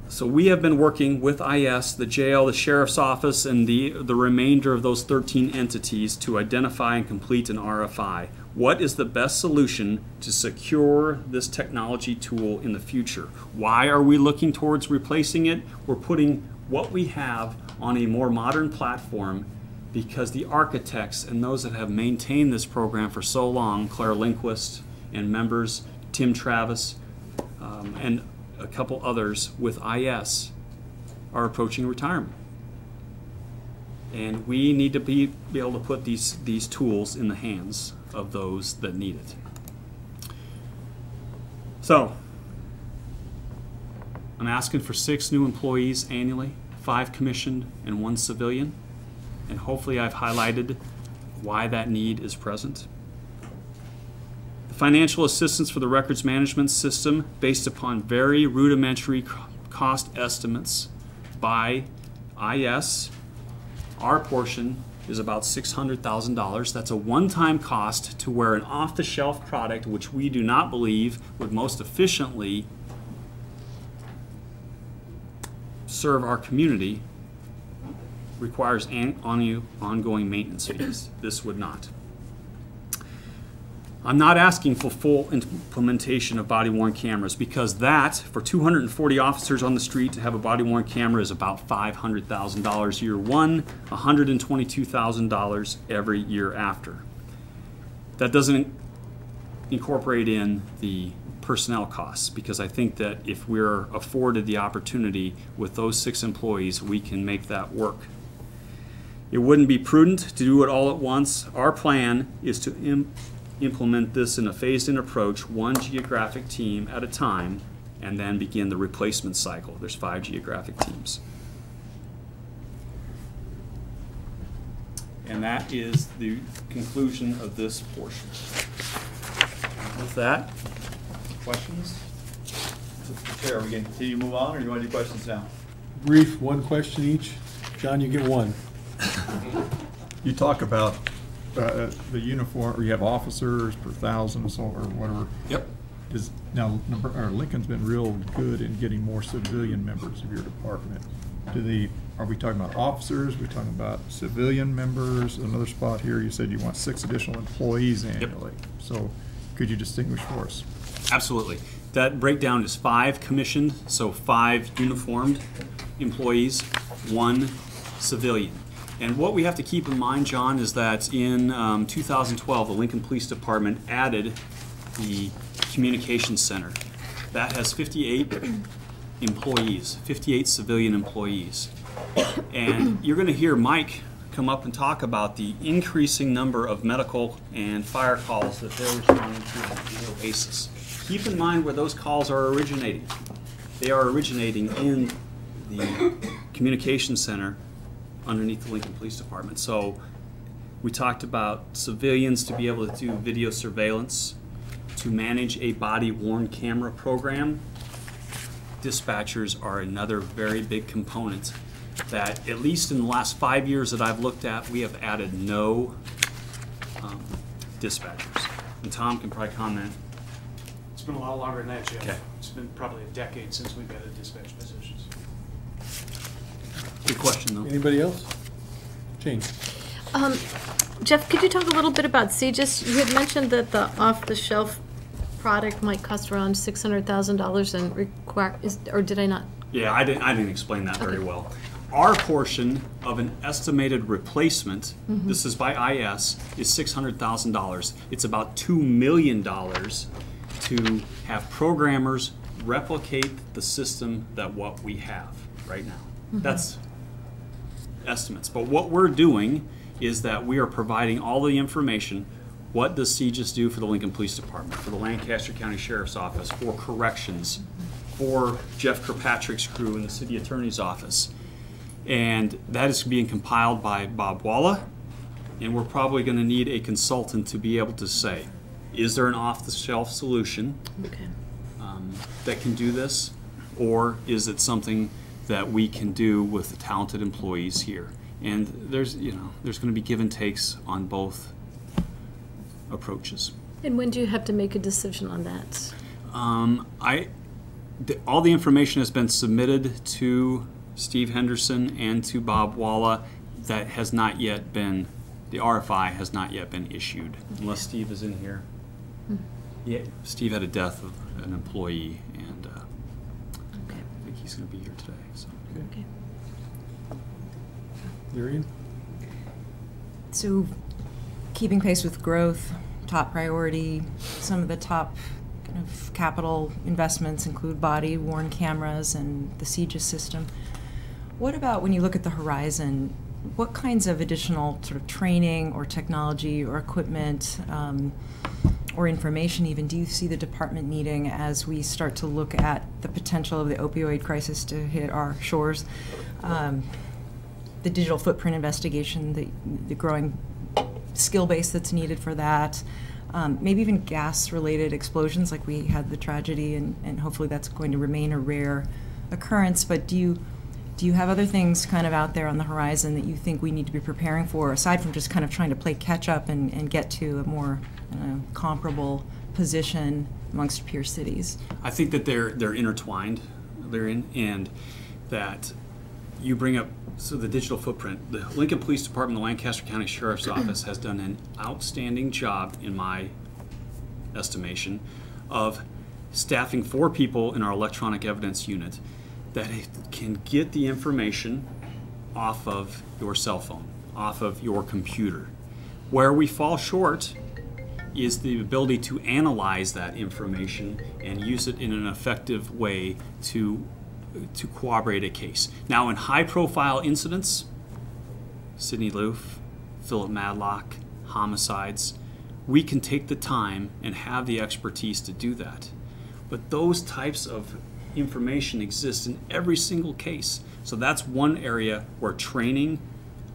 So we have been working with IS, the jail, the sheriff's office, and the remainder of those 13 entities to identify and complete an RFI. What is the best solution to secure this technology tool in the future? Why are we looking towards replacing it? We're putting what we have on a more modern platform because the architects and those that have maintained this program for so long, Claire Lindquist and members, Tim Travis, and a couple others with IS, are approaching retirement. And we need to be able to put these tools in the hands of those that need it. So, I'm asking for 6 new employees annually, 5 commissioned and 1 civilian, and hopefully I've highlighted why that need is present. The financial assistance for the records management system based upon very rudimentary cost estimates by IS. Our portion is about $600,000. That's a one-time cost to where an off-the-shelf product, which we do not believe would most efficiently serve our community, requires ongoing maintenance fees. This would not. I'm not asking for full implementation of body-worn cameras because that, for 240 officers on the street to have a body-worn camera is about $500,000 year one, $122,000 every year after. That doesn't incorporate in the personnel costs, because I think that if we're afforded the opportunity with those 6 employees, we can make that work. It wouldn't be prudent to do it all at once. Our plan is to implement this in a phased-in approach, 1 geographic team at a time, and then begin the replacement cycle. There's 5 geographic teams. And that is the conclusion of this portion. With that, questions? Mr. Chair, are we going to continue to move on, or do you want to do questions now? Brief, 1 question each. John, you get 1. You talk about the uniform, or you have officers per 1,000 or so, or whatever. Yep. Lincoln's been real good in getting more civilian members of your department. Are we talking about officers? Are we talking about civilian members? Another spot here, you said you want 6 additional employees annually. Yep. So could you distinguish for us? Absolutely. That breakdown is 5 commissioned, so 5 uniformed employees, 1 civilian. And what we have to keep in mind, John, is that in 2012, the Lincoln Police Department added the Communications Center. That has 58 employees, 58 civilian employees. And you're going to hear Mike come up and talk about the increasing number of medical and fire calls that they're responding to on an annual basis. Keep in mind where those calls are originating. They are originating in the Communications Center underneath the Lincoln Police Department. So we talked about civilians to be able to do video surveillance, to manage a body-worn camera program. Dispatchers are another very big component that, at least in the last 5 years that I've looked at, we have added no dispatchers. And Tom can probably comment. It's been a lot longer than that, Jeff. Okay. It's been probably a decade since we've added dispatch positions. Good question, though. Anybody else? Jane? Jeff, could you talk a little bit about CGIS? You had mentioned that the off-the-shelf product might cost around $600,000 and require, or did I not? Yeah, I didn't explain that very well. Our portion of an estimated replacement, this is by IS, is $600,000. It's about $2 million to have programmers replicate the system that what we have right now. That's estimates. But what we're doing is that we are providing all the information. What does CGIS do for the Lincoln Police Department, for the Lancaster County Sheriff's Office, for corrections, for Jeff Kirkpatrick's crew in the City Attorney's Office? And that is being compiled by Bob Walla, and we're probably going to need a consultant to be able to say, is there an off-the-shelf solution that can do this, or is it something that we can do with the talented employees here? And there's going to be give and takes on both approaches. And when do you have to make a decision on that? All the information has been submitted to Steve Henderson and to Bob Walla. That has not yet been, the RFI has not yet been issued, unless Steve is in here. Yeah, Steve had a death of an employee, and Okay. I think he's going to be here today. So. Okay. Darian? So, keeping pace with growth, top priority. Some of the top kind of capital investments include body-worn cameras and the CGIS system. What about when you look at the horizon? What kinds of additional sort of training or technology or equipment or information even do you see the department needing as we start to look at the potential of the opioid crisis to hit our shores? The digital footprint investigation, the growing skill base that's needed for that, maybe even gas-related explosions like we had the tragedy, and hopefully that's going to remain a rare occurrence. But do you have other things kind of out there on the horizon that you think we need to be preparing for, aside from just kind of trying to play catch-up and get to a more comparable position amongst peer cities? I think that they're intertwined, and that you bring up, so the digital footprint. The Lincoln Police Department, the Lancaster County Sheriff's Office has done an outstanding job, in my estimation, of staffing 4 people in our electronic evidence unit that can get the information off of your cell phone, off of your computer. Where we fall short is the ability to analyze that information and use it in an effective way to corroborate a case. Now, in high-profile incidents, Sidney Loof, Philip Madlock, homicides, we can take the time and have the expertise to do that. But those types of information exist in every single case. So that's one area where training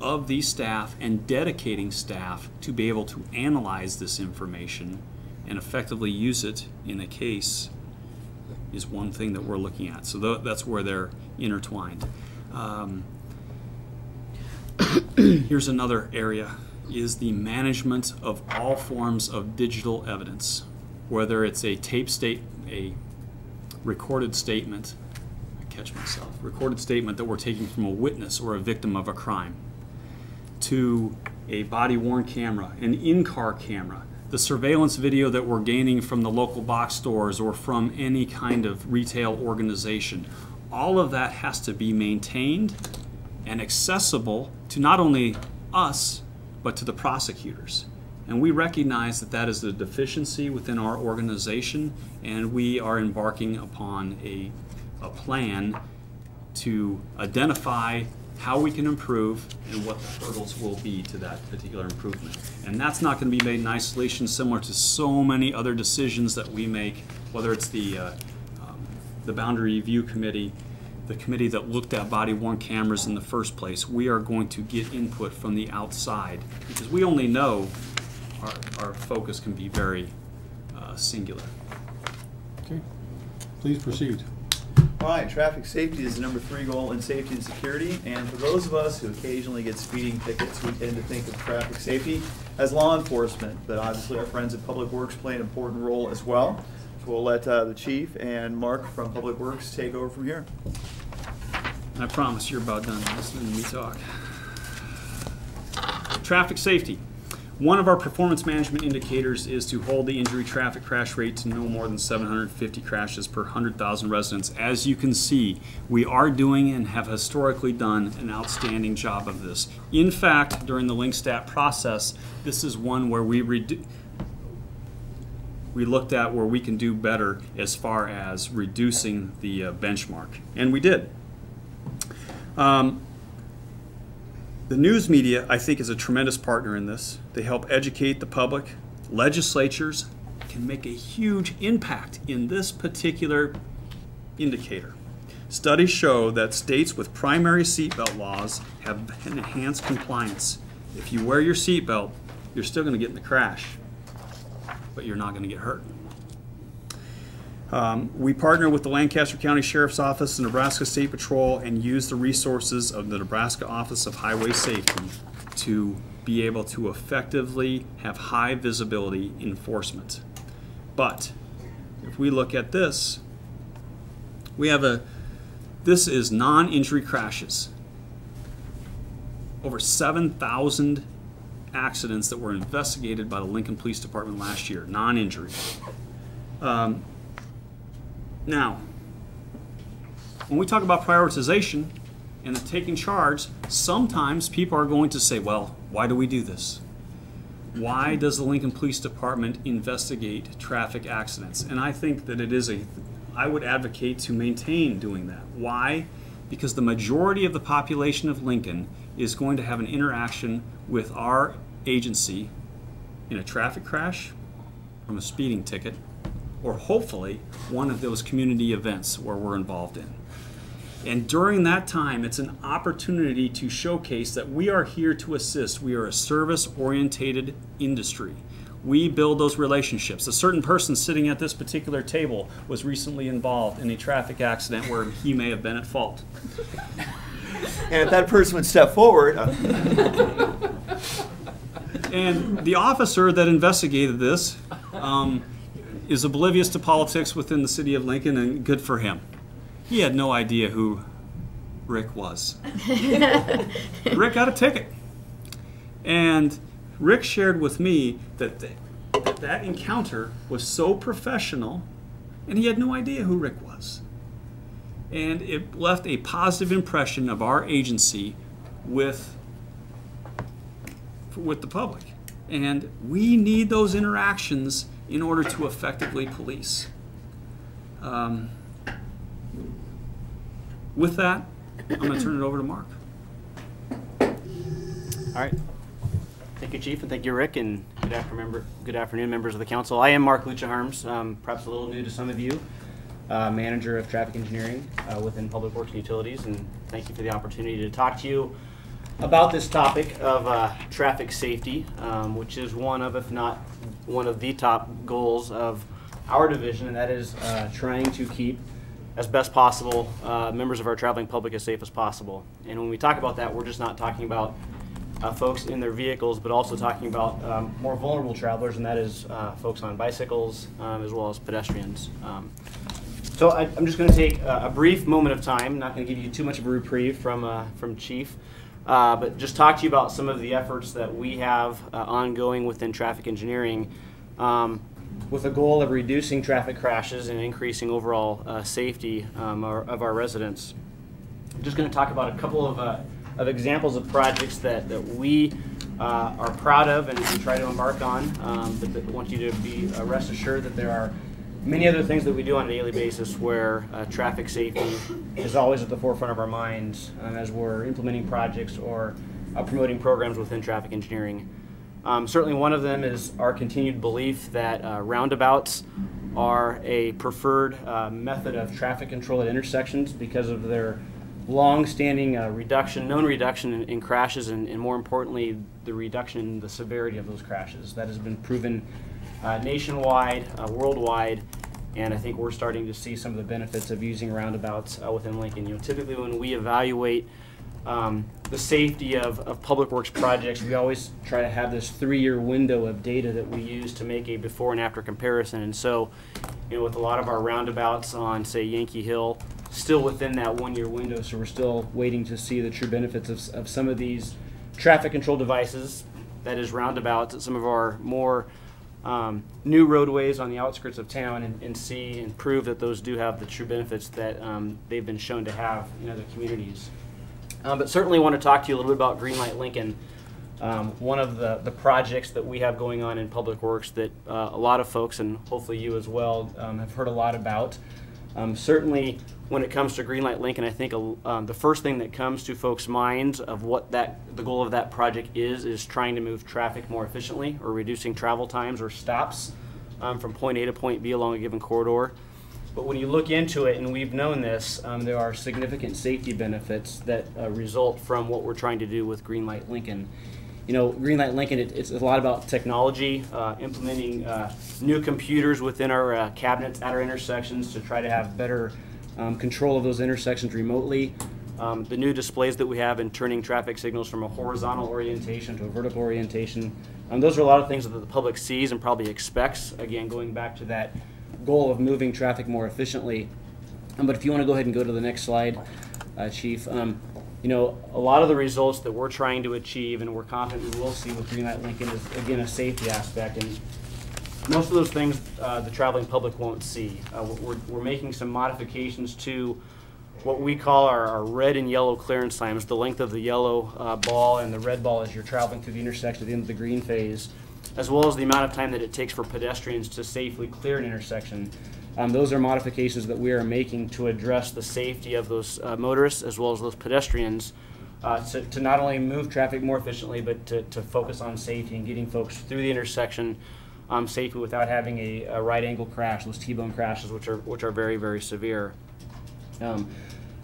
of these staff and dedicating staff to be able to analyze this information and effectively use it in a case is one thing that we're looking at. So that's where they're intertwined. Here's another area, is the management of all forms of digital evidence, whether it's a a recorded statement, recorded statement that we're taking from a witness or a victim of a crime, to a body-worn camera, an in-car camera, the surveillance video that we're gaining from the local box stores or from any kind of retail organization. All of that has to be maintained and accessible to not only us, but to the prosecutors. And we recognize that that is a deficiency within our organization, and we are embarking upon a plan to identify how we can improve and what the hurdles will be to that particular improvement. And that's not going to be made in isolation, similar to so many other decisions that we make, whether it's the Boundary Review Committee, the committee that looked at body-worn cameras in the first place. We are going to get input from the outside, because we only know our focus can be very singular. Okay, please proceed. All right, traffic safety is the number 3 goal in safety and security, and for those of us who occasionally get speeding tickets, we tend to think of traffic safety as law enforcement, but obviously our friends at Public Works play an important role as well. So we'll let the Chief and Mark from Public Works take over from here. I promise you're about done listening to me talk. Traffic safety. One of our performance management indicators is to hold the injury traffic crash rate to no more than 750 crashes per 100,000 residents. As you can see, we are doing and have historically done an outstanding job of this. In fact, during the LNKTV process, this is one where we looked at where we can do better as far as reducing the benchmark, and we did. The news media, I think, is a tremendous partner in this. They help educate the public. Legislatures can make a huge impact in this particular indicator. Studies show that states with primary seatbelt laws have enhanced compliance. If you wear your seatbelt, you're still going to get in the crash, but you're not going to get hurt. We partner with the Lancaster County Sheriff's Office, the Nebraska State Patrol, and use the resources of the Nebraska Office of Highway Safety to be able to effectively have high visibility enforcement. But if we look at this, this is non-injury crashes. Over 7,000 accidents that were investigated by the Lincoln Police Department last year, non-injury. Now, when we talk about prioritization and the taking charge, sometimes people are going to say, well, why do we do this? Why does the Lincoln Police Department investigate traffic accidents? And I think that I would advocate to maintain doing that. Why? Because the majority of the population of Lincoln is going to have an interaction with our agency in a traffic crash, from a speeding ticket, or hopefully one of those community events where we're involved in. And during that time, it's an opportunity to showcase that we are here to assist. We are a service-oriented industry. We build those relationships. A certain person sitting at this particular table was recently involved in a traffic accident where he may have been at fault. And if that person would step forward. And the officer that investigated this is oblivious to politics within the city of Lincoln, and good for him. He had no idea who Rick was. Rick got a ticket. And Rick shared with me that that encounter was so professional, and he had no idea who Rick was. And it left a positive impression of our agency with the public. And we need those interactions in order to effectively police. With that, I'm going to turn it over to Mark. All right. Thank you, Chief, and thank you, Rick, and good afternoon, members of the council. I am Mark Lucha-Harms, perhaps a little new to some of you, manager of traffic engineering within Public Works and Utilities, and thank you for the opportunity to talk to you about this topic of traffic safety, which is one of, if not one of the top goals of our division, and that is trying to keep, as best possible, members of our traveling public as safe as possible. And when we talk about that, we're just not talking about folks in their vehicles, but also talking about more vulnerable travelers, and that is folks on bicycles as well as pedestrians. So I'm just going to take a brief moment of time. I'm not going to give you too much of a reprieve from Chief, but just talk to you about some of the efforts that we have ongoing within traffic engineering with the goal of reducing traffic crashes and increasing overall safety of our residents. I'm just going to talk about a couple of examples of projects that we are proud of and try to embark on, but that want you to be rest assured that there are many other things that we do on a daily basis where traffic safety is always at the forefront of our minds as we're implementing projects or promoting programs within traffic engineering. Certainly one of them is our continued belief that roundabouts are a preferred method of traffic control at intersections because of their long-standing known reduction in crashes, and more importantly, the reduction in the severity of those crashes. That has been proven nationwide, worldwide, and I think we're starting to see some of the benefits of using roundabouts within Lincoln. You know, typically when we evaluate the safety of public works projects, we always try to have this 3-year window of data that we use to make a before and after comparison. And so, you know, with a lot of our roundabouts on, say, Yankee Hill, still within that 1-year window, so we're still waiting to see the true benefits of some of these traffic control devices, that is roundabouts, at some of our more new roadways on the outskirts of town, and see and prove that those do have the true benefits that they've been shown to have in other communities. But certainly want to talk to you a little bit about Greenlight Lincoln, one of the projects that we have going on in Public Works that a lot of folks, and hopefully you as well, have heard a lot about. Certainly when it comes to Greenlight Lincoln, I think the first thing that comes to folks' minds of what the goal of that project is trying to move traffic more efficiently or reducing travel times or stops from point A to point B along a given corridor. But when you look into it, and we've known this, there are significant safety benefits that result from what we're trying to do with Greenlight Lincoln. You know, Greenlight Lincoln, it's a lot about technology, implementing new computers within our cabinets at our intersections to try to have better control of those intersections remotely. The new displays that we have in turning traffic signals from a horizontal orientation to a vertical orientation. Those are a lot of things that the public sees and probably expects, again, going back to that goal of moving traffic more efficiently. But if you want to go ahead and go to the next slide, Chief. You know, a lot of the results that we're trying to achieve and we're confident we will see with Greenlight Lincoln is, again, a safety aspect. And most of those things the traveling public won't see. We're making some modifications to what we call our red and yellow clearance times, the length of the yellow ball and the red ball as you're traveling through the intersection at the end of the green phase, as well as the amount of time that it takes for pedestrians to safely clear an intersection. Those are modifications that we are making to address the safety of those motorists as well as those pedestrians to not only move traffic more efficiently, but to focus on safety and getting folks through the intersection safely without having a right angle crash, those T-bone crashes, which are very, very severe.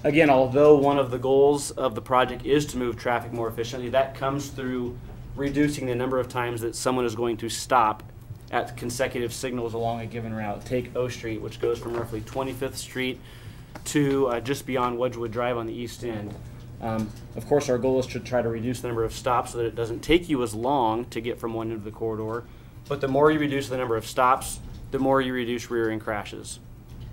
Again, although one of the goals of the project is to move traffic more efficiently, that comes through reducing the number of times that someone is going to stop at consecutive signals along a given route. Take O Street, which goes from roughly 25th Street to just beyond Wedgwood Drive on the east end. Of course, our goal is to try to reduce the number of stops so that it doesn't take you as long to get from one end of the corridor. But the more you reduce the number of stops, the more you reduce rear-end crashes.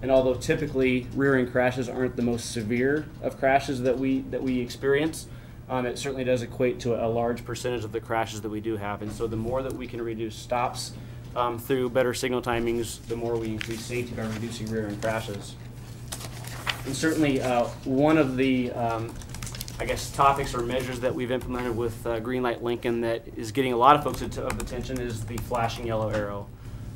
And although typically rear-end crashes aren't the most severe of crashes that we experience, it certainly does equate to a large percentage of the crashes that we do have. And so the more that we can reduce stops through better signal timings, the more we increase safety by reducing rear-end crashes. And certainly one of the I guess, topics or measures that we've implemented with Greenlight Lincoln that is getting a lot of folks of attention is the flashing yellow arrow.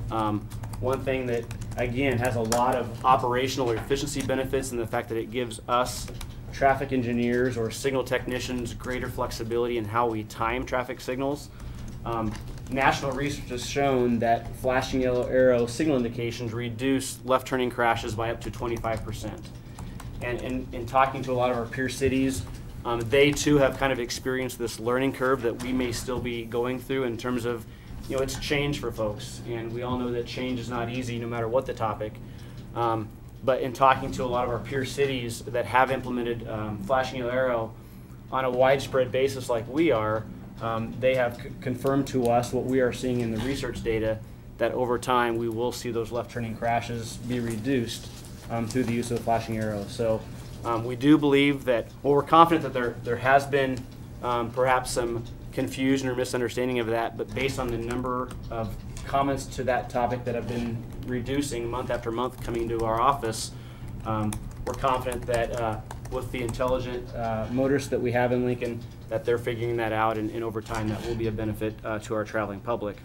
One thing that, again, has a lot of operational or efficiency benefits in the fact that it gives us traffic engineers or signal technicians greater flexibility in how we time traffic signals. National research has shown that flashing yellow arrow signal indications reduce left turning crashes by up to 25%. And in talking to a lot of our peer cities, they too have kind of experienced this learning curve that we may still be going through in terms of, it's change for folks. And we all know that change is not easy no matter what the topic. But in talking to a lot of our peer cities that have implemented flashing yellow arrow on a widespread basis like we are, they have confirmed to us what we are seeing in the research data, that over time we will see those left turning crashes be reduced through the use of the flashing arrow. So we do believe that, well, we're confident that there has been perhaps some confusion or misunderstanding of that, but based on the number of comments to that topic that have been reducing month after month coming to our office, we're confident that with the intelligent motorists that we have in Lincoln, that they're figuring that out, and over time that will be a benefit to our traveling public.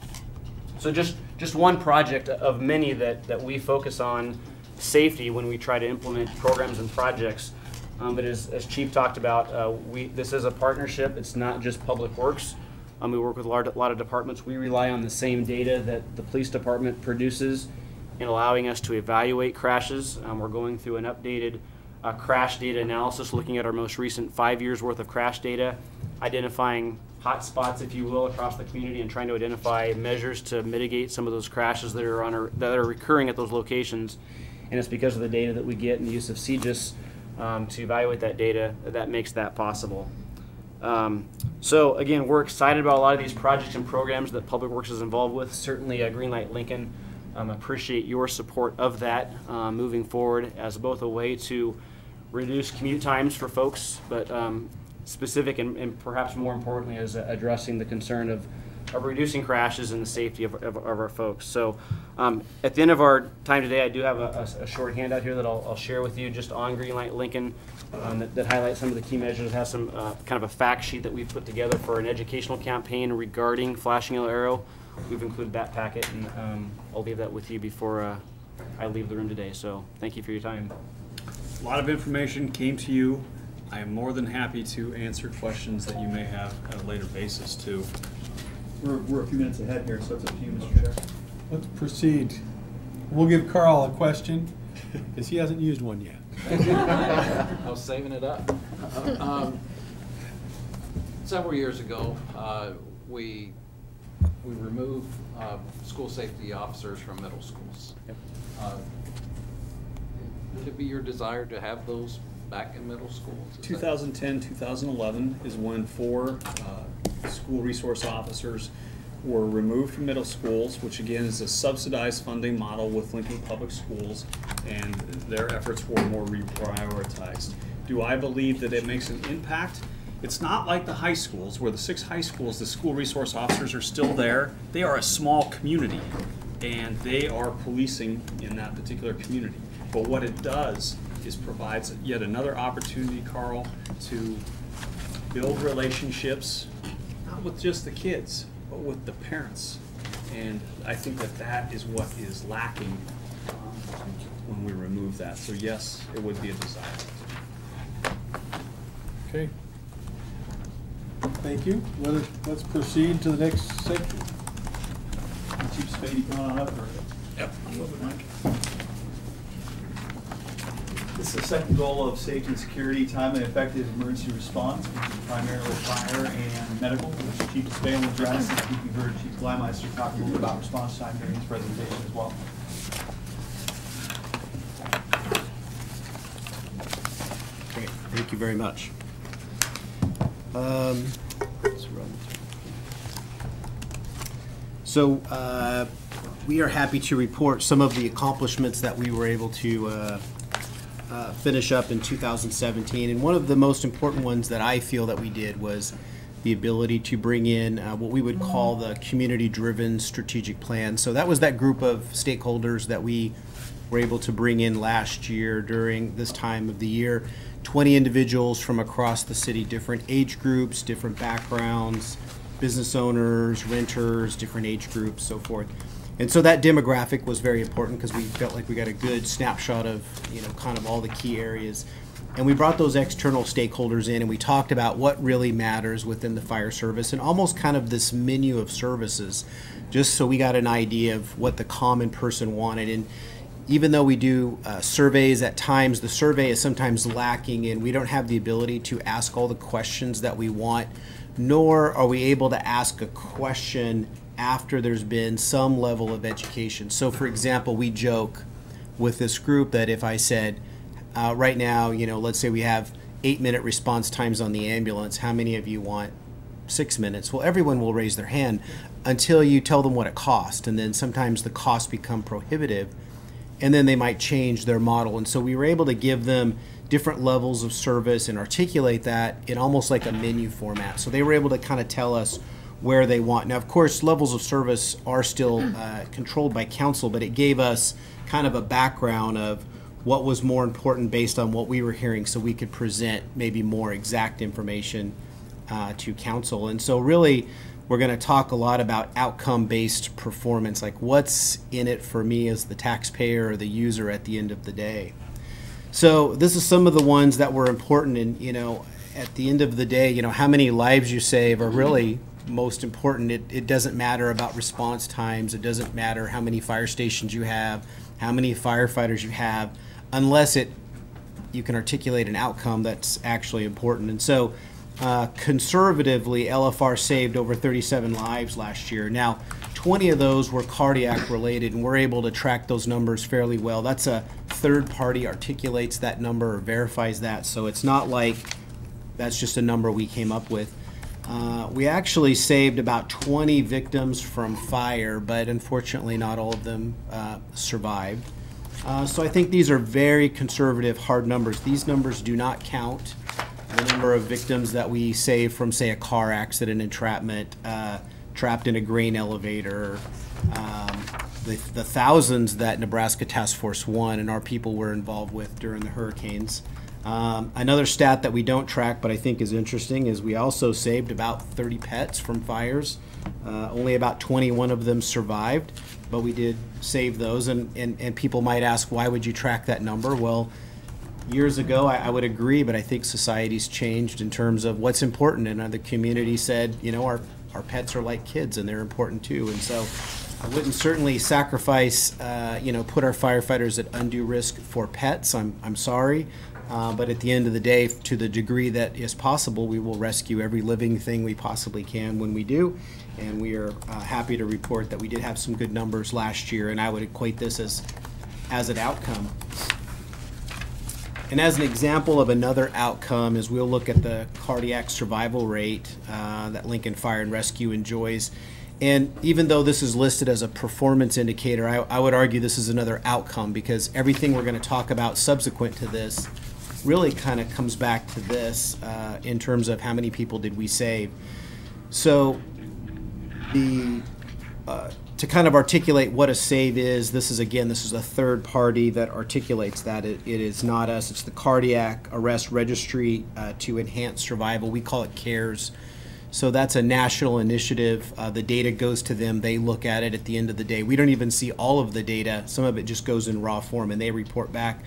So just one project of many that we focus on safety when we try to implement programs and projects. But as Chief talked about, this is a partnership. It's not just Public Works. We work with a lot of departments. We rely on the same data that the police department produces in allowing us to evaluate crashes. We're going through an updated crash data analysis, looking at our most recent 5 years worth of crash data, identifying hot spots, if you will, across the community, and trying to identify measures to mitigate some of those crashes that are recurring at those locations. And it's because of the data that we get and the use of CGIS to evaluate that data that makes that possible. So again, we're excited about a lot of these projects and programs that Public Works is involved with. Certainly Greenlight Lincoln, appreciate your support of that moving forward as both a way to reduce commute times for folks, but specific and perhaps more importantly as addressing the concern of reducing crashes and the safety of our folks. So at the end of our time today, I do have a short handout here that I'll share with you just on Greenlight Lincoln that highlights some of the key measures. It has some kind of a fact sheet that we've put together for an educational campaign regarding flashing yellow arrow. We've included that packet, and I'll leave that with you before I leave the room today. So thank you for your time. A lot of information came to you. I am more than happy to answer questions that you may have at a later basis too. We're a few minutes ahead here, so it's up to you, Mr. Chair. Let's proceed. We'll give Carl a question, because he hasn't used one yet. I was saving it up. Several years ago, we removed school safety officers from middle schools. Yep. Would it be your desire to have those back in middle schools? 2010, 2011 is when 4 school resource officers were removed from middle schools, which again is a subsidized funding model with Lincoln Public Schools, and their efforts were more reprioritized. Do I believe that it makes an impact? It's not like the high schools, where the 6 high schools, the school resource officers are still there. They are a small community, and they are policing in that particular community. But what it does is provides yet another opportunity, Carl, to build relationships, not with just the kids, but with the parents. And I think that is what is lacking when we remove that. So yes, it would be a desire. Okay. Thank you. Let's proceed to the next section. Chief Spady, come on up. Yep. This is the second goal of safety and security, timely and effective emergency response, which is primarily fire and medical, which Chief Spady will address. And I think you heard Chief Glymeister talk a little bit about response time during his presentation as well. Great, thank you very much. We are happy to report some of the accomplishments that we were able to finish up in 2017. And one of the most important ones that I feel that we did was the ability to bring in what we would call the community-driven strategic plan. So that was that group of stakeholders that we were able to bring in last year during this time of the year 20 individuals from across the city, different age groups, different backgrounds, business owners, renters, different age groups, so forth. And so that demographic was very important because we felt like we got a good snapshot of, kind of all the key areas. And we brought those external stakeholders in and we talked about what really matters within the fire service and almost kind of this menu of services, just so we got an idea of what the common person wanted. And even though we do surveys at times, the survey is sometimes lacking and we don't have the ability to ask all the questions that we want, nor are we able to ask a question after there's been some level of education. So for example, we joke with this group that if I said, right now, let's say we have 8-minute response times on the ambulance, how many of you want 6 minutes? Well, everyone will raise their hand until you tell them what it costs. And then sometimes the costs become prohibitive and then they might change their model. And so we were able to give them different levels of service and articulate that in almost like a menu format. So they were able to kind of tell us where they want. Now, of course, levels of service are still controlled by council, but it gave us kind of a background of what was more important based on what we were hearing so we could present maybe more exact information to council. And so really, we're going to talk a lot about outcome-based performance, like what's in it for me as the taxpayer or the user at the end of the day. So this is some of the ones that were important, and at the end of the day, how many lives you save are really most important. It doesn't matter about response times. It doesn't matter how many fire stations you have, how many firefighters you have, unless you can articulate an outcome that's actually important. And so conservatively, LFR saved over 37 lives last year. Now, 20 of those were cardiac related, and we're able to track those numbers fairly well. That's a third party articulates that number or verifies that, so it's not like that's just a number we came up with. We actually saved about 20 victims from fire, but unfortunately not all of them survived. So I think these are very conservative, hard numbers. These numbers do not count the number of victims that we saved from, say, a car accident, entrapment, trapped in a grain elevator, the thousands that Nebraska Task Force 1 and our people were involved with during the hurricanes. Another stat that we don't track but I think is interesting is we also saved about 30 pets from fires. Only about 21 of them survived, but we did save those. And people might ask, why would you track that number? Well, years ago I would agree, but I think society's changed in terms of what's important. And the community said, our pets are like kids and they're important too. And so I wouldn't certainly sacrifice, put our firefighters at undue risk for pets. I'm sorry. But at the end of the day, to the degree that is possible, we will rescue every living thing we possibly can when we do. And we are happy to report that we did have some good numbers last year, and I would equate this as an outcome. And as an example of another outcome is we'll look at the cardiac survival rate that Lincoln Fire and Rescue enjoys. And even though this is listed as a performance indicator, I would argue this is another outcome, because everything we're going to talk about subsequent to this really kind of comes back to this in terms of how many people did we save. So to kind of articulate what a save is, this is a third party that articulates that. It is not us. It's the Cardiac Arrest Registry to Enhance Survival. We call it CARES. So that's a national initiative. The data goes to them. They look at it at the end of the day. We don't even see all of the data. Some of it just goes in raw form, and they report back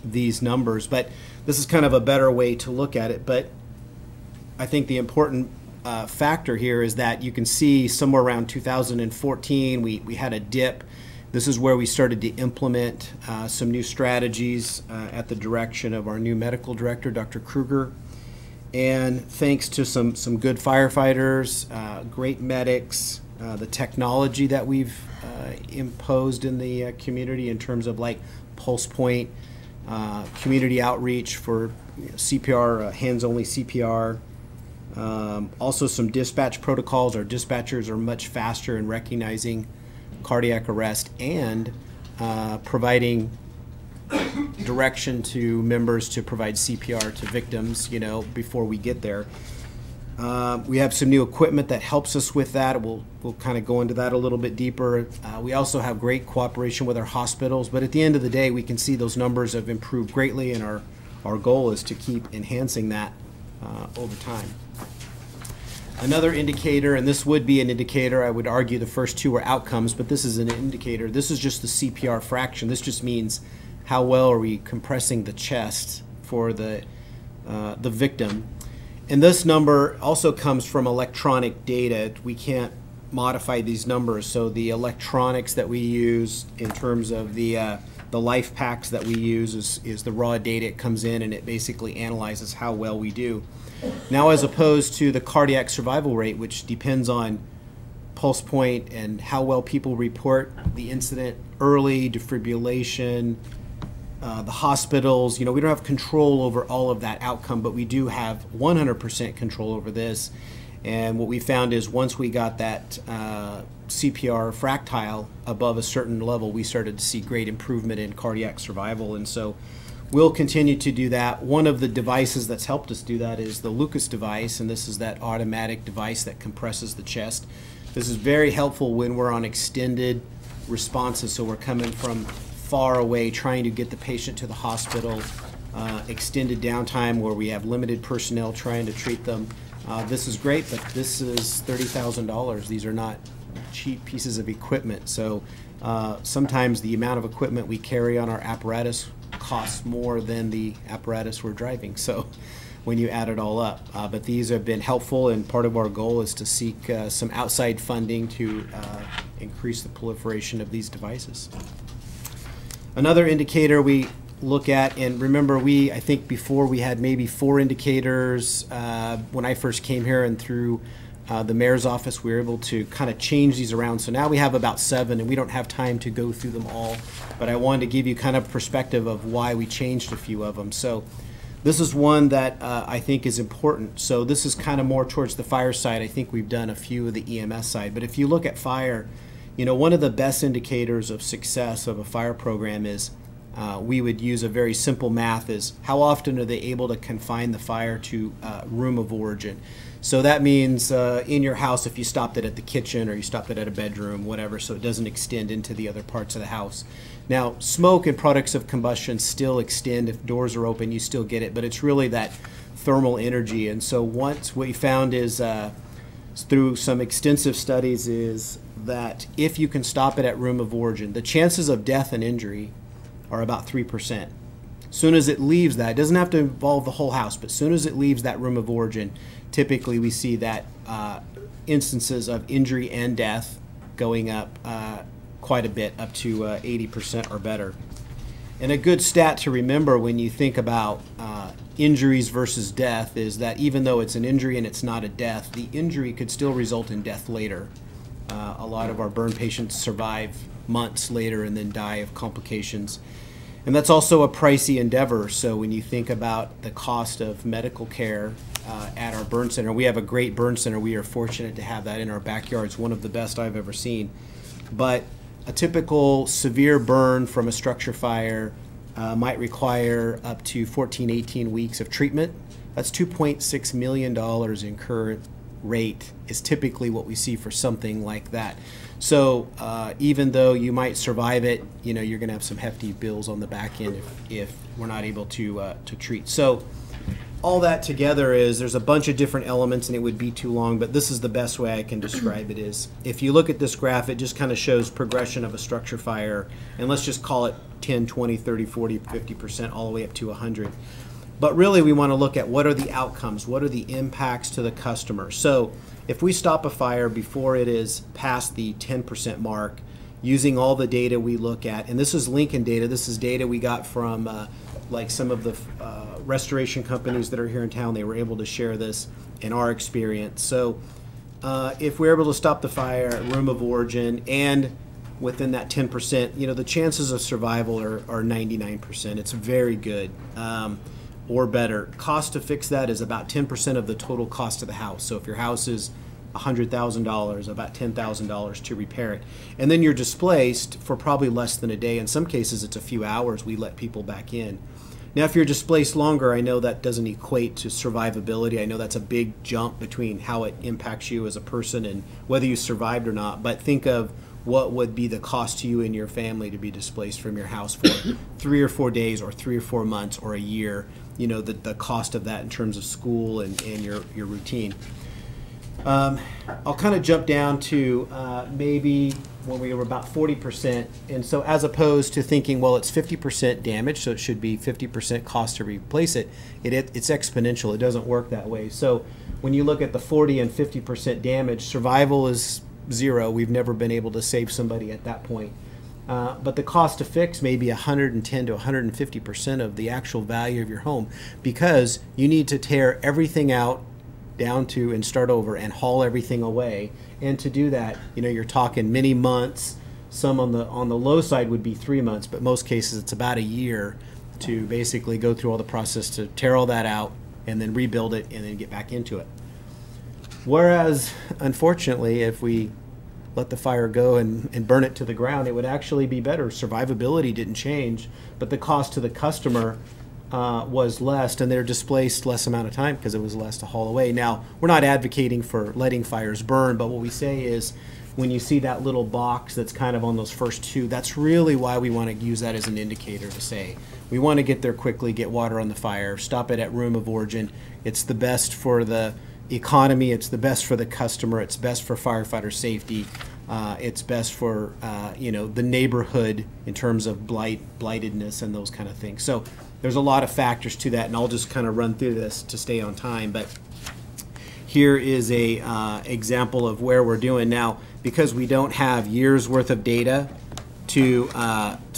these numbers. But this is kind of a better way to look at it. But I think the important factor here is that you can see somewhere around 2014, we had a dip. This is where we started to implement some new strategies at the direction of our new medical director, Dr. Kruger. And thanks to some good firefighters, great medics, the technology that we've imposed in the community in terms of like pulse point, community outreach for CPR, hands-only CPR. Also some dispatch protocols. Our dispatchers are much faster in recognizing cardiac arrest and providing direction to members to provide CPR to victims, before we get there. We have some new equipment that helps us with that. We'll kind of go into that a little bit deeper. We also have great cooperation with our hospitals, but at the end of the day, we can see those numbers have improved greatly, and our our goal is to keep enhancing that over time. Another indicator, and this would be an indicator, I would argue the first two are outcomes, but this is an indicator. This is just the CPR fraction. This just means how well are we compressing the chest for the victim. And this number also comes from electronic data. We can't modify these numbers, so the electronics that we use in terms of the life packs that we use is the raw data. It comes in and it basically analyzes how well we do. Now, as opposed to the cardiac survival rate, which depends on pulse point and how well people report the incident early, defibrillation, the hospitals, we don't have control over all of that outcome, but we do have 100% control over this. And what we found is once we got that CPR fractile above a certain level, we started to see great improvement in cardiac survival. And so we'll continue to do that. One of the devices that's helped us do that is the Lucas device, and this is that automatic device that compresses the chest. This is very helpful when we're on extended responses, so we're coming from far away trying to get the patient to the hospital, extended downtime where we have limited personnel trying to treat them. This is great, but this is $30,000. These are not cheap pieces of equipment. So sometimes the amount of equipment we carry on our apparatus costs more than the apparatus we're driving, so when you add it all up. But these have been helpful, and part of our goal is to seek some outside funding to increase the proliferation of these devices. Another indicator we look at, and remember I think before we had maybe 4 indicators when I first came here, and through the mayor's office we were able to kind of change these around. So now we have about 7, and we don't have time to go through them all, but I wanted to give you kind of perspective of why we changed a few of them. So this is one that I think is important. So this is kind of more towards the fire side. I think we've done a few of the EMS side, but if you look at fire, one of the best indicators of success of a fire program is we would use a very simple math is how often are they able to confine the fire to room of origin. So that means in your house, if you stopped it at the kitchen or you stopped it at a bedroom, whatever, so it doesn't extend into the other parts of the house. Now, smoke and products of combustion still extend. If doors are open, you still get it, but it's really that thermal energy. And so what we found is through some extensive studies is that if you can stop it at room of origin, the chances of death and injury are about 3%. Soon as it leaves that, it doesn't have to involve the whole house, but soon as it leaves that room of origin, typically we see that instances of injury and death going up quite a bit, up to 80% or better. And a good stat to remember when you think about injuries versus death is that even though it's an injury and it's not a death, the injury could still result in death later. A lot of our burn patients survive months later and then die of complications. And that's also a pricey endeavor. So when you think about the cost of medical care at our burn center, we have a great burn center. We are fortunate to have that in our backyard. It's one of the best I've ever seen. But a typical severe burn from a structure fire might require up to 14, 18 weeks of treatment. That's $2.6 million in current rate is typically what we see for something like that. So even though you might survive it, you're going to have some hefty bills on the back end if we're not able to treat. So all that together is there's a bunch of different elements, and it would be too long, but this is the best way I can describe it is if you look at this graph, it just kind of shows progression of a structure fire, and let's just call it 10, 20, 30, 40, 50%, all the way up to 100. But really we want to look at what are the outcomes, what are the impacts to the customer. So if we stop a fire before it is past the 10% mark, using all the data we look at, and this is Lincoln data, this is data we got from like some of the restoration companies that are here in town, they were able to share this in our experience. So if we're able to stop the fire at room of origin and within that 10%, the chances of survival are 99%. It's very good. Or better. Cost to fix that is about 10% of the total cost of the house. So if your house is $100,000, about $10,000 to repair it. And then you're displaced for probably less than a day. In some cases, it's a few hours we let people back in. Now, if you're displaced longer, I know that doesn't equate to survivability. I know that's a big jump between how it impacts you as a person and whether you survived or not. But think of what would be the cost to you and your family to be displaced from your house for 3 or 4 days or 3 or 4 months or a year, you know, the cost of that in terms of school and your routine. I'll kind of jump down to maybe when we were about 40%. And so as opposed to thinking, well, it's 50% damage, so it should be 50% cost to replace it, it's exponential. It doesn't work that way. So when you look at the 40 and 50% damage, survival is 0. We've never been able to save somebody at that point. But the cost to fix may be 110 to 150% of the actual value of your home, because you need to tear everything out down to and start over and haul everything away. And to do that, you know, you're talking many months. Some on the low side would be 3 months, but most cases it's about a year to basically go through all the process to tear all that out and then rebuild it and then get back into it. Whereas, unfortunately, if we let the fire go and burn it to the ground, it would actually be better. Survivability didn't change, but the cost to the customer was less, and they're displaced less amount of time because it was less to haul away. Now, we're not advocating for letting fires burn, but what we say is when you see that little box that's kind of on those first 2, that's really why we want to use that as an indicator to say we want to get there quickly, get water on the fire, stop it at room of origin. It's the best for the economy, it's the best for the customer, it's best for firefighter safety, it's best for you know, the neighborhood in terms of blightedness and those kind of things. So there's a lot of factors to that, and I'll just kind of run through this to stay on time. But here is a example of where we're doing now. Because we don't have years worth of data to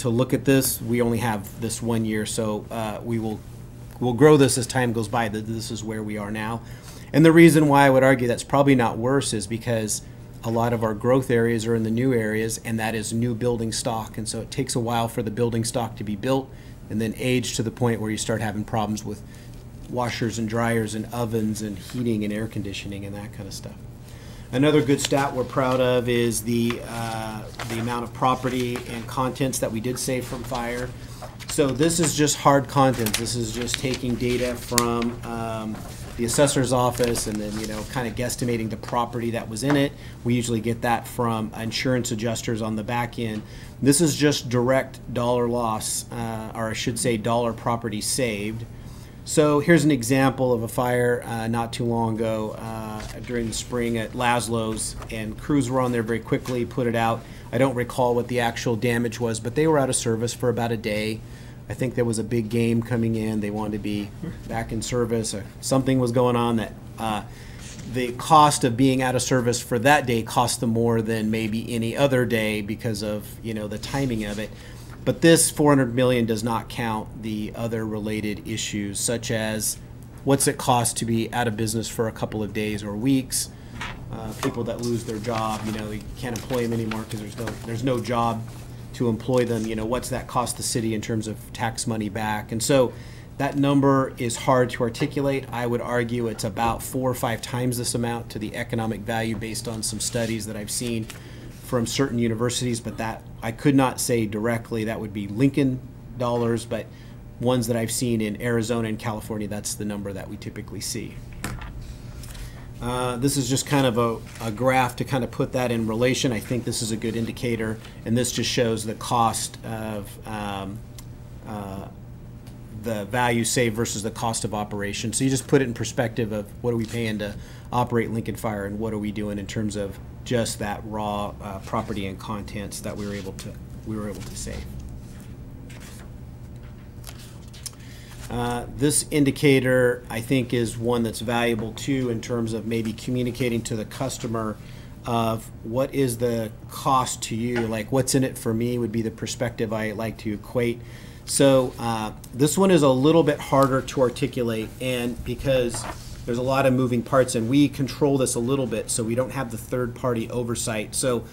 look at this, we only have this 1 year. So we'll grow this as time goes by. That this is where we are now. And the reason why I would argue that's probably not worse is because a lot of our growth areas are in the new areas, and that is new building stock. And so it takes a while for the building stock to be built and then age to the point where you start having problems with washers and dryers and ovens and heating and air conditioning and that kind of stuff. Another good stat we're proud of is the amount of property and contents that we did save from fire. So this is just hard contents. This is just taking data from the assessor's office and then, you know, kind of guesstimating the property that was in it. We usually get that from insurance adjusters on the back end. This is just direct dollar loss, or I should say dollar property saved. So here's an example of a fire not too long ago during the spring at Laszlo's, and crews were on there very quickly, put it out. I don't recall what the actual damage was, but they were out of service for about a day. I think there was a big game coming in. They wanted to be back in service. Or something was going on that the cost of being out of service for that day cost them more than maybe any other day because of, you know, the timing of it. But this $400 million does not count the other related issues, such as what's it cost to be out of business for a couple of days or weeks, people that lose their job, you know, you can't employ them anymore because there's no job to employ them. You know, what's that cost the city in terms of tax money back? And so that number is hard to articulate. I would argue it's about 4 or 5 times this amount to the economic value based on some studies that I've seen from certain universities, but that I could not say directly. That would be Lincoln dollars, but ones that I've seen in Arizona and California, that's the number that we typically see. This is just kind of a graph to kind of put that in relation. I think this is a good indicator, and this just shows the cost of the value saved versus the cost of operation. So you just put it in perspective of what are we paying to operate Lincoln Fire and what are we doing in terms of just that raw property and contents that we were able to save. This indicator, I think, is one that's valuable too in terms of maybe communicating to the customer of what is the cost to you, like what's in it for me would be the perspective I like to equate. So this one is a little bit harder to articulate, and because there's a lot of moving parts and we control this a little bit, so we don't have the third-party oversight. So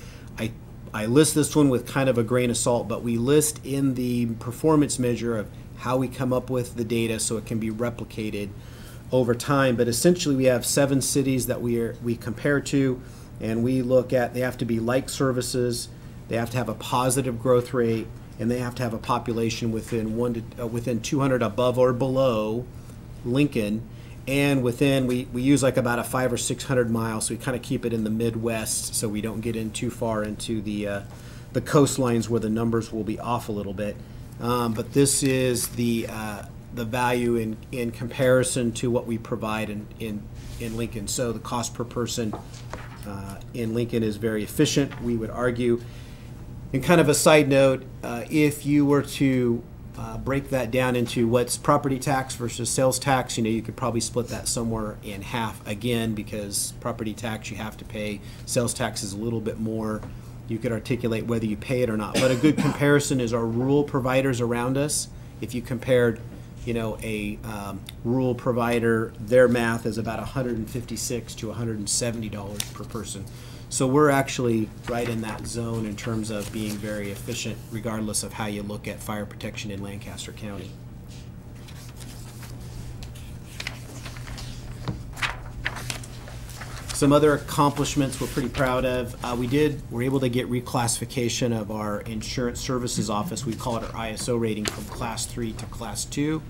I list this one with kind of a grain of salt, but we list in the performance measure of how we come up with the data so it can be replicated over time. But essentially we have 7 cities that we compare to, and we look at, they have to be like services, they have to have a positive growth rate, and they have to have a population within 200 above or below Lincoln. and within, we use like about a 500 or 600 miles, so we kind of keep it in the Midwest so we don't get in too far into the coastlines where the numbers will be off a little bit. But this is the value in comparison to what we provide in Lincoln. So the cost per person in Lincoln is very efficient, we would argue. And kind of a side note, if you were to break that down into what's property tax versus sales tax, you could probably split that somewhere in half again, because property tax you have to pay, sales tax is a little bit more. You could articulate whether you pay it or not. But a good comparison is our rural providers around us. If you compared, a rural provider, their math is about $156 to $170 per person. So we're actually right in that zone in terms of being very efficient, regardless of how you look at fire protection in Lancaster County. Some other accomplishments we're pretty proud of. We're able to get reclassification of our insurance services office. We call it our ISO rating from class 3 to class 2.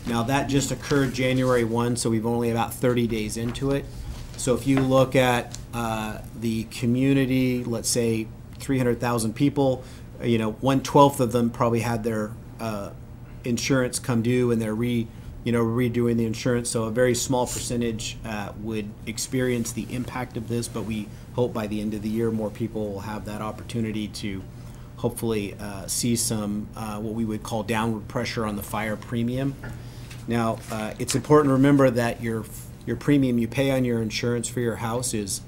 Now that just occurred January 1, so we've only about 30 days into it. So if you look at the community, let's say 300,000 people, 1/12 of them probably had their insurance come due and they're redoing the insurance. So a very small percentage would experience the impact of this, but we hope by the end of the year more people will have that opportunity to hopefully see some what we would call downward pressure on the fire premium. Now, it's important to remember that your premium you pay on your insurance for your house is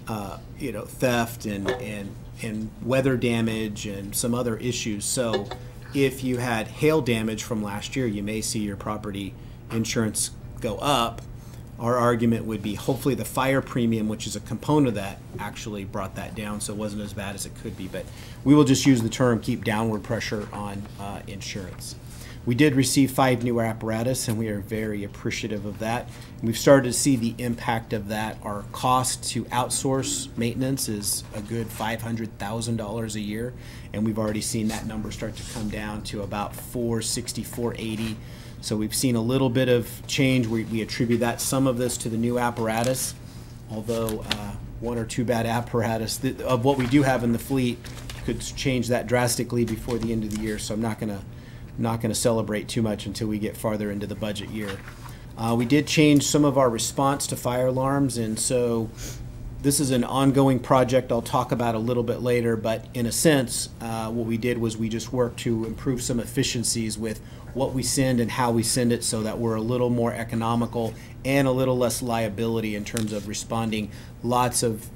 theft and weather damage and some other issues. So if you had hail damage from last year, you may see your property insurance go up. Our argument would be hopefully the fire premium, which is a component of that, actually brought that down, so it wasn't as bad as it could be. But we will just use the term keep downward pressure on insurance. We did receive 5 new apparatus, and we are very appreciative of that. We've started to see the impact of that. Our cost to outsource maintenance is a good $500,000 a year, and we've already seen that number start to come down to about $460,000, $480,000. So we've seen a little bit of change. We attribute some of this to the new apparatus, although 1 or 2 bad apparatus of what we do have in the fleet could change that drastically before the end of the year. So I'm not going to celebrate too much until we get farther into the budget year. We did change some of our response to fire alarms, and so this is an ongoing project I'll talk about a little bit later, but in a sense, what we did was we just worked to improve some efficiencies with what we send and how we send it so that we're a little more economical and a little less liability in terms of responding lots of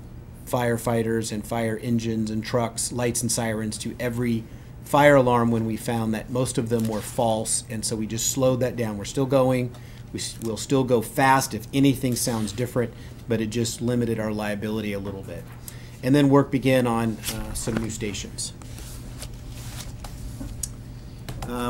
firefighters and fire engines and trucks, lights and sirens to every fire alarm when we found that most of them were false, and so we just slowed that down. We're still going. We'll still go fast if anything sounds different, but it just limited our liability a little bit. And then work began on some new stations.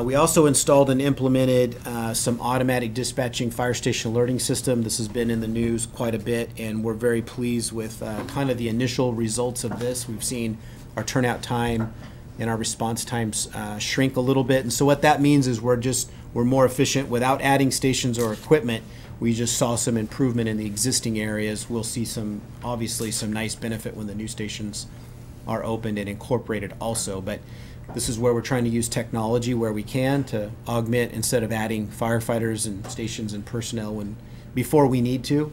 We also installed and implemented some automatic dispatching fire station alerting system. This has been in the news quite a bit, and we're very pleased with kind of the initial results of this. We've seen our turnout time and our response times shrink a little bit. And so what that means is we're more efficient without adding stations or equipment. We just saw some improvement in the existing areas. We'll see obviously some nice benefit when the new stations are opened and incorporated also. But this is where we're trying to use technology where we can to augment instead of adding firefighters and stations and personnel before we need to.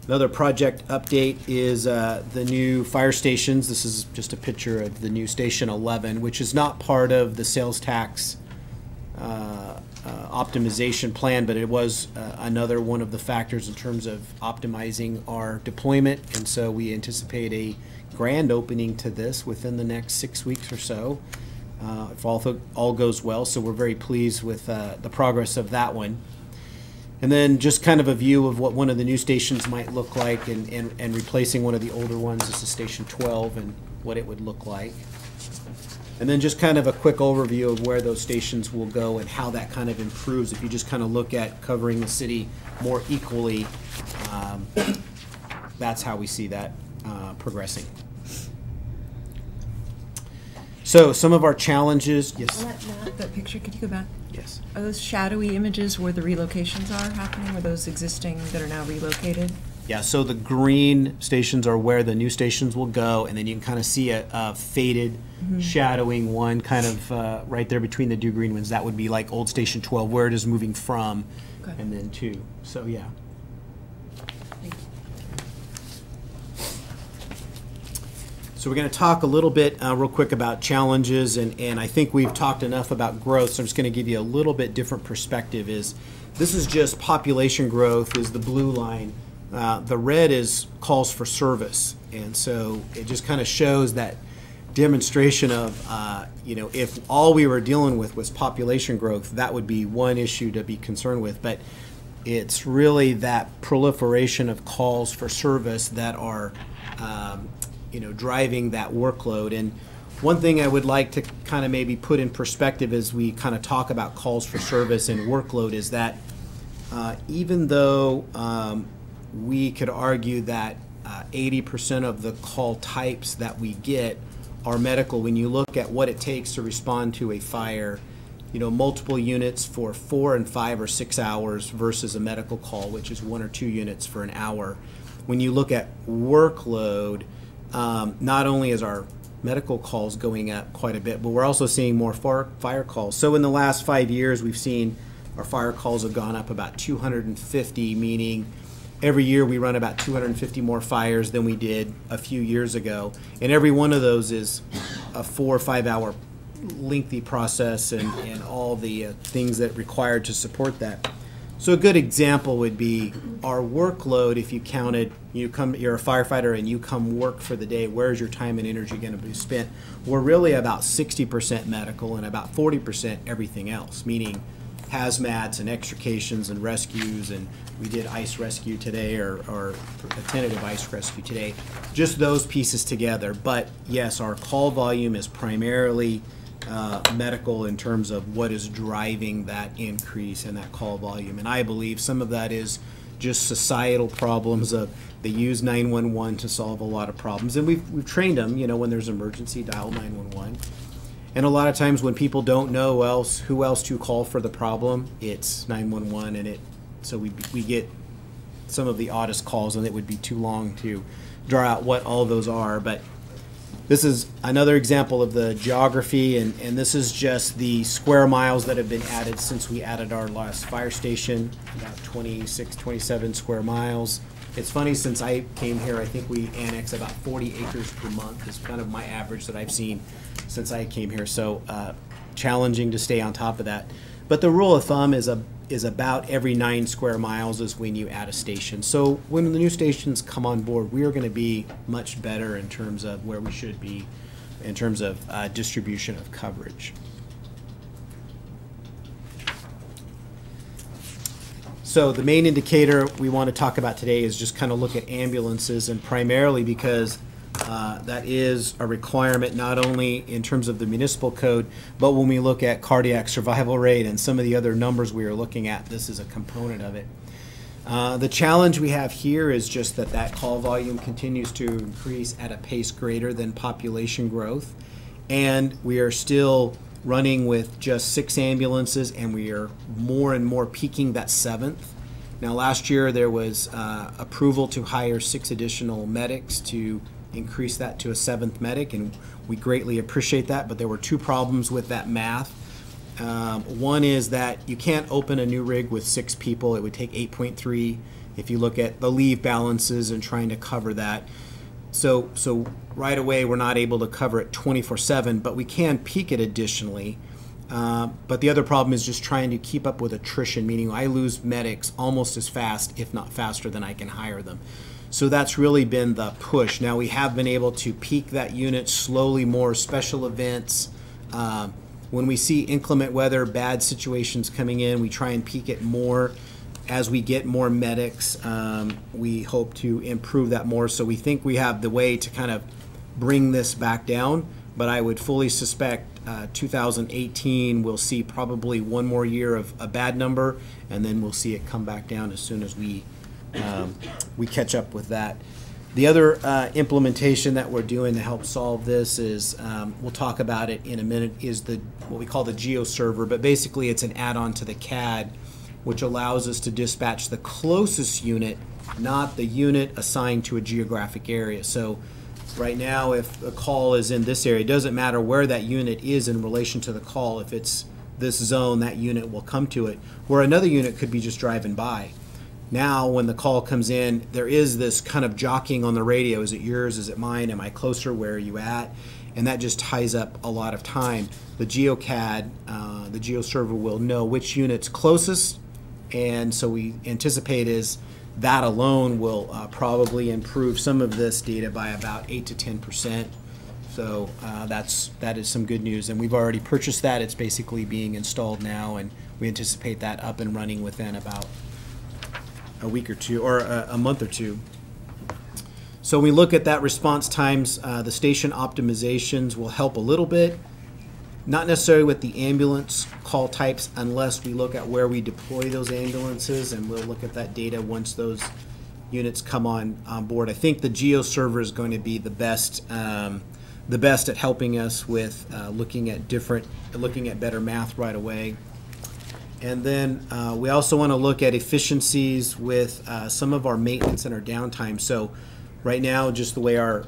Another project update is the new fire stations. This is just a picture of the new Station 11, which is not part of the sales tax optimization plan, but it was another one of the factors in terms of optimizing our deployment. And so we anticipate a grand opening to this within the next 6 weeks or so, if all goes well. So we're very pleased with the progress of that one. And then just kind of a view of what one of the new stations might look like and replacing one of the older ones. This is Station 12 and what it would look like. And then just kind of a quick overview of where those stations will go and how that kind of improves. If you just kind of look at covering the city more equally, that's how we see that progressing. So some of our challenges, yes, On that map, that picture, could you go back? yes. Are those shadowy images where the relocations are happening? Are those existing that are now relocated? Yeah, so the green stations are where the new stations will go, and then you can kind of see a faded shadowing one kind of right there between the two green ones. That would be like old Station 12, where it is moving from, Okay. and then to. So, yeah. Thank you. So we're going to talk a little bit real quick about challenges, and I think we've talked enough about growth, so I'm just going to give you a little bit different perspective. This is just population growth is the blue line. The red is calls for service, and so it just kind of shows that demonstration of, if all we were dealing with was population growth, that would be one issue to be concerned with, but it's really that proliferation of calls for service that are, driving that workload. And one thing I would like to kind of maybe put in perspective as we kind of talk about calls for service and workload is that even though we could argue that 80% of the call types that we get are medical. When you look at what it takes to respond to a fire, multiple units for 4 and 5 or 6 hours versus a medical call, which is 1 or 2 units for an hour. When you look at workload, not only is our medical calls going up quite a bit, but we're also seeing more fire calls. So in the last 5 years, we've seen our fire calls have gone up about 250, meaning every year we run about 250 more fires than we did a few years ago. And every one of those is a 4 or 5 hour lengthy process and all the things that required to support that. So a good example would be our workload. If you counted, you're a firefighter and you come work for the day, where's your time and energy going to be spent? We're really about 60% medical and about 40% everything else, meaning hazmats and extrications and rescues, and we did ice rescue today or a tentative ice rescue today. Just those pieces together. But yes, our call volume is primarily medical in terms of what is driving that increase in that call volume. And I believe some of that is just societal problems of they use 911 to solve a lot of problems. And we've trained them, when there's an emergency, dial 911. And a lot of times when people don't know who else to call for the problem, it's 911, and so we get some of the oddest calls, and it would be too long to draw out what all those are. But this is another example of the geography, and this is just the square miles that have been added since we added our last fire station, about 26, 27 square miles. It's funny, since I came here, I think we annex about 40 acres per month is kind of my average that I've seen since I came here. So challenging to stay on top of that. But the rule of thumb is about every 9 square miles is when you add a station. So when the new stations come on board, we are going to be much better in terms of where we should be in terms of distribution of coverage. So the main indicator we want to talk about today is just kind of look at ambulances, and primarily because that is a requirement not only in terms of the municipal code, but when we look at cardiac survival rate and some of the other numbers we are looking at, this is a component of it. The challenge we have here is just that call volume continues to increase at a pace greater than population growth, and we are still running with just 6 ambulances, and we are more and more peaking that 7th. Now last year there was approval to hire 6 additional medics to increase that to a 7th medic, and we greatly appreciate that, but there were 2 problems with that math. One is that you can't open a new rig with 6 people. It would take 8.3 if you look at the leave balances and trying to cover that. So right away we're not able to cover it 24/7, but we can peak it additionally. But the other problem is just trying to keep up with attrition, meaning I lose medics almost as fast, if not faster, than I can hire them. So that's really been the push. Now we have been able to peak that unit slowly, more special events. When we see inclement weather, bad situations coming in, we try and peak it more. As we get more medics, we hope to improve that more. So we think we have the way to kind of bring this back down, but I would fully suspect 2018 we'll see probably one more year of a bad number, and then we'll see it come back down as soon as we catch up with that. The other implementation that we're doing to help solve this is, we'll talk about it in a minute, is what we call the Geo server, but basically it's an add-on to the CAD, which allows us to dispatch the closest unit, not the unit assigned to a geographic area. So right now, if a call is in this area, it doesn't matter where that unit is in relation to the call. If it's this zone, that unit will come to it, where another unit could be just driving by. Now, when the call comes in, there is this kind of jockeying on the radio. Is it yours? Is it mine? Am I closer? Where are you at? And that just ties up a lot of time. The GeoCAD, the Geo server will know which unit's closest, and so we anticipate is that alone will probably improve some of this data by about 8 to 10%. So that is some good news, and we've already purchased that. It's basically being installed now, and we anticipate that up and running within about a week or two, or a month or two. So when we look at that response times, the station optimizations will help a little bit. Not necessarily with the ambulance call types, unless we look at where we deploy those ambulances, and we'll look at that data once those units come on board. I think the Geo server is going to be the best at helping us with looking at better math right away. And then we also want to look at efficiencies with some of our maintenance and our downtime. So right now, just the way our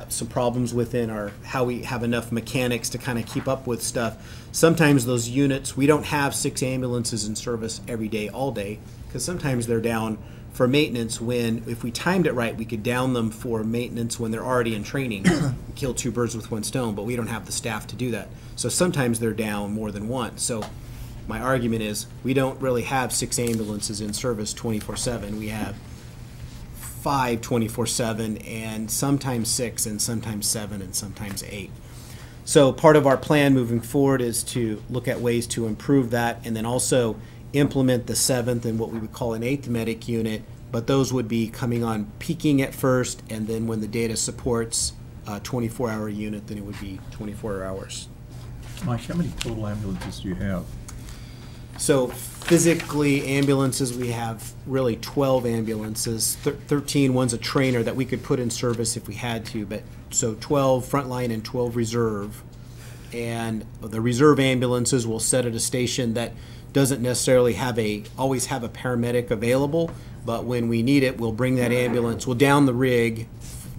some problems within how we have enough mechanics to kind of keep up with stuff. Sometimes those units, we don't have 6 ambulances in service every day, all day, because sometimes they're down for maintenance when, if we timed it right, we could down them for maintenance when they're already in training. Kill 2 birds with 1 stone, but we don't have the staff to do that. So sometimes they're down more than once. So my argument is we don't really have 6 ambulances in service 24/7. We have 5 24/7, and sometimes 6, and sometimes 7, and sometimes 8. So part of our plan moving forward is to look at ways to improve that, and then also implement the 7th and what we would call an 8th medic unit, but those would be coming on peaking at first, and then when the data supports a 24-hour unit, then it would be 24 hours. Mike, how many total ambulances do you have? So physically, ambulances, we have really 12 ambulances. 13, one's a trainer that we could put in service if we had to, but so 12 frontline and 12 reserve. And the reserve ambulances will set at a station that doesn't necessarily always have a paramedic available, but when we need it, we'll bring that ambulance, we'll down the rig,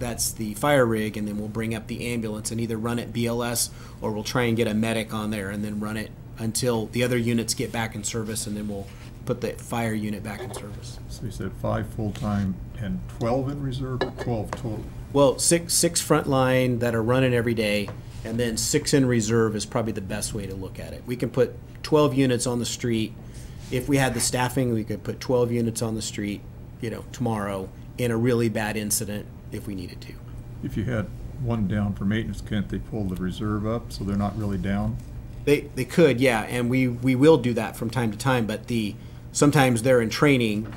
that's the fire rig, and then we'll bring up the ambulance and either run it BLS, or we'll try and get a medic on there and then run it until the other units get back in service, and then we'll put the fire unit back in service. So you said 5 full-time and 12 in reserve, or 12 total? Well, six frontline that are running every day, and then 6 in reserve is probably the best way to look at it. We can put 12 units on the street. If we had the staffing, we could put 12 units on the street, tomorrow in a really bad incident if we needed to. If you had one down for maintenance, can't they pull the reserve up so they're not really down? They could, yeah, and we will do that from time to time, but sometimes they're in training,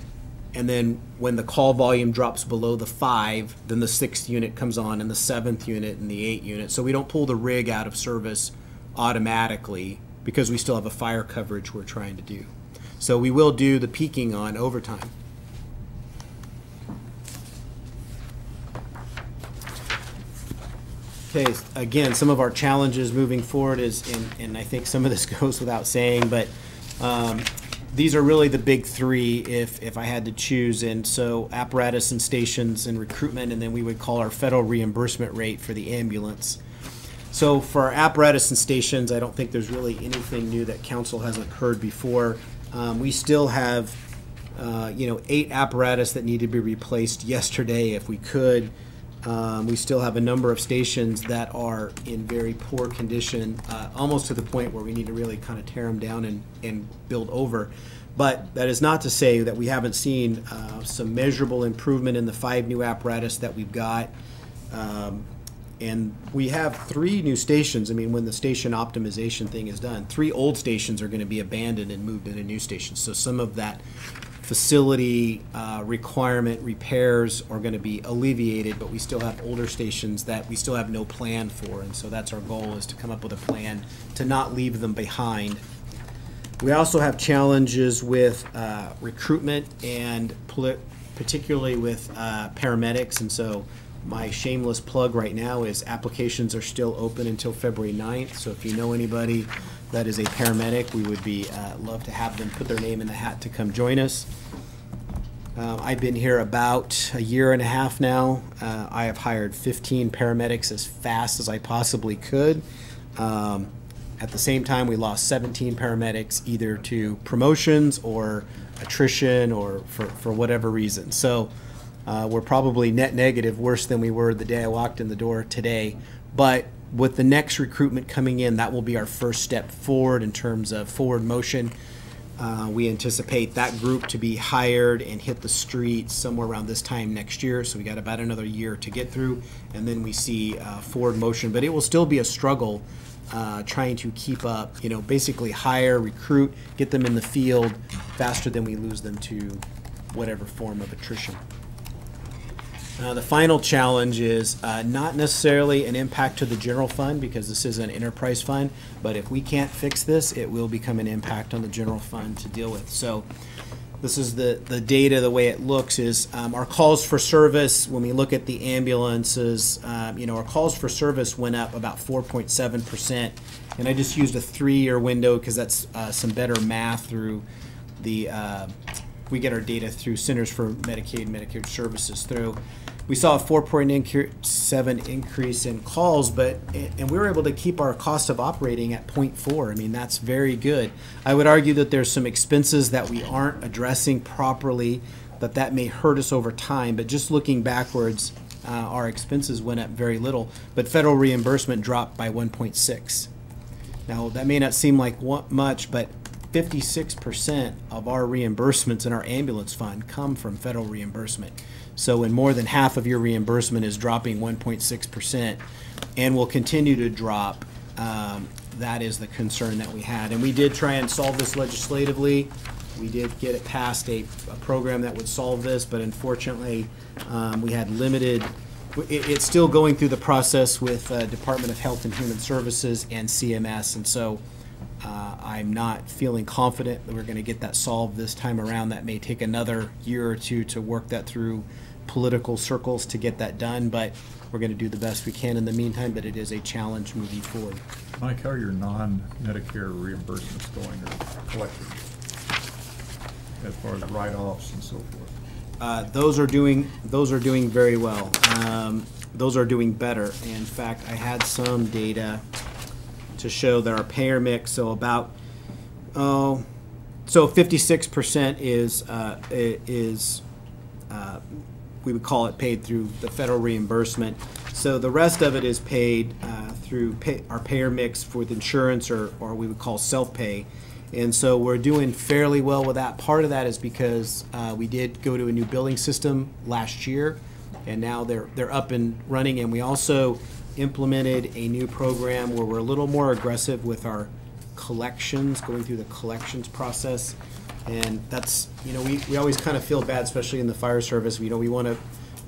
and then when the call volume drops below the 5, then the 6th unit comes on, and the 7th unit, and the 8th unit. So we don't pull the rig out of service automatically because we still have a fire coverage we're trying to do. So we will do the peaking on overtime. Okay, again, some of our challenges moving forward is, and I think some of this goes without saying, but these are really the big 3 if I had to choose. And so apparatus and stations and recruitment, and then we would call our federal reimbursement rate for the ambulance. So for our apparatus and stations, I don't think there's really anything new that council hasn't heard before. We still have 8 apparatus that need to be replaced yesterday if we could. We still have a number of stations that are in very poor condition, almost to the point where we need to really kind of tear them down and build over. But that is not to say that we haven't seen some measurable improvement in the 5 new apparatus that we've got. And we have 3 new stations. I mean, when the station optimization thing is done, 3 old stations are going to be abandoned and moved into new stations. So some of that facility requirement repairs are going to be alleviated, but we still have older stations that we still have no plan for, and so that's our goal, is to come up with a plan to not leave them behind. We also have challenges with recruitment and particularly with paramedics. And so my shameless plug right now is applications are still open until February 9th. So if you know anybody that is a paramedic, we would be love to have them put their name in the hat to come join us. I've been here about a year and a half now. I have hired 15 paramedics as fast as I possibly could. At the same time, we lost 17 paramedics either to promotions or attrition or for whatever reason. So we're probably net negative, worse than we were the day I walked in the door today. But with the next recruitment coming in, that will be our first step forward in terms of forward motion. We anticipate that group to be hired and hit the streets somewhere around this time next year. So we got about another year to get through, and then we see forward motion. But it will still be a struggle trying to keep up, basically hire, recruit, get them in the field faster than we lose them to whatever form of attrition. The final challenge is not necessarily an impact to the general fund because this is an enterprise fund, but if we can't fix this, it will become an impact on the general fund to deal with. So this is the data. The way it looks is our calls for service, when we look at the ambulances, our calls for service went up about 4.7%. And I just used a 3-year window because that's some better math through the, we get our data through Centers for Medicaid and Medicare Services through. We saw a 4.7 increase in calls, and we were able to keep our cost of operating at 0.4. I mean, that's very good. I would argue that there's some expenses that we aren't addressing properly, that may hurt us over time. But just looking backwards, our expenses went up very little, but federal reimbursement dropped by 1.6. Now, that may not seem like much, but 56% of our reimbursements in our ambulance fund come from federal reimbursement. So when more than half of your reimbursement is dropping 1.6% and will continue to drop, that is the concern that we had. And we did try and solve this legislatively. We did get it passed, a program that would solve this, but unfortunately we had limited. It's still going through the process with Department of Health and Human Services and CMS, and so I'm not feeling confident that we're going to get that solved this time around. That may take another year or two to work that through political circles to get that done, but we're going to do the best we can in the meantime, but it is a challenge moving forward. Mike, how are your non-Medicare reimbursements going or collections as far as write-offs and so forth? Those are doing very well. Those are doing better. In fact, I had some data to show that our payer mix, so about so 56% is we would call it paid through the federal reimbursement. So the rest of it is paid through our payer mix with insurance or we would call self-pay. And so we're doing fairly well with that. Part of that is because we did go to a new billing system last year, and now they're up and running. And we also implemented a new program where we're a little more aggressive with our collections, going through the collections process. And that's, we always kind of feel bad, especially in the fire service. We want to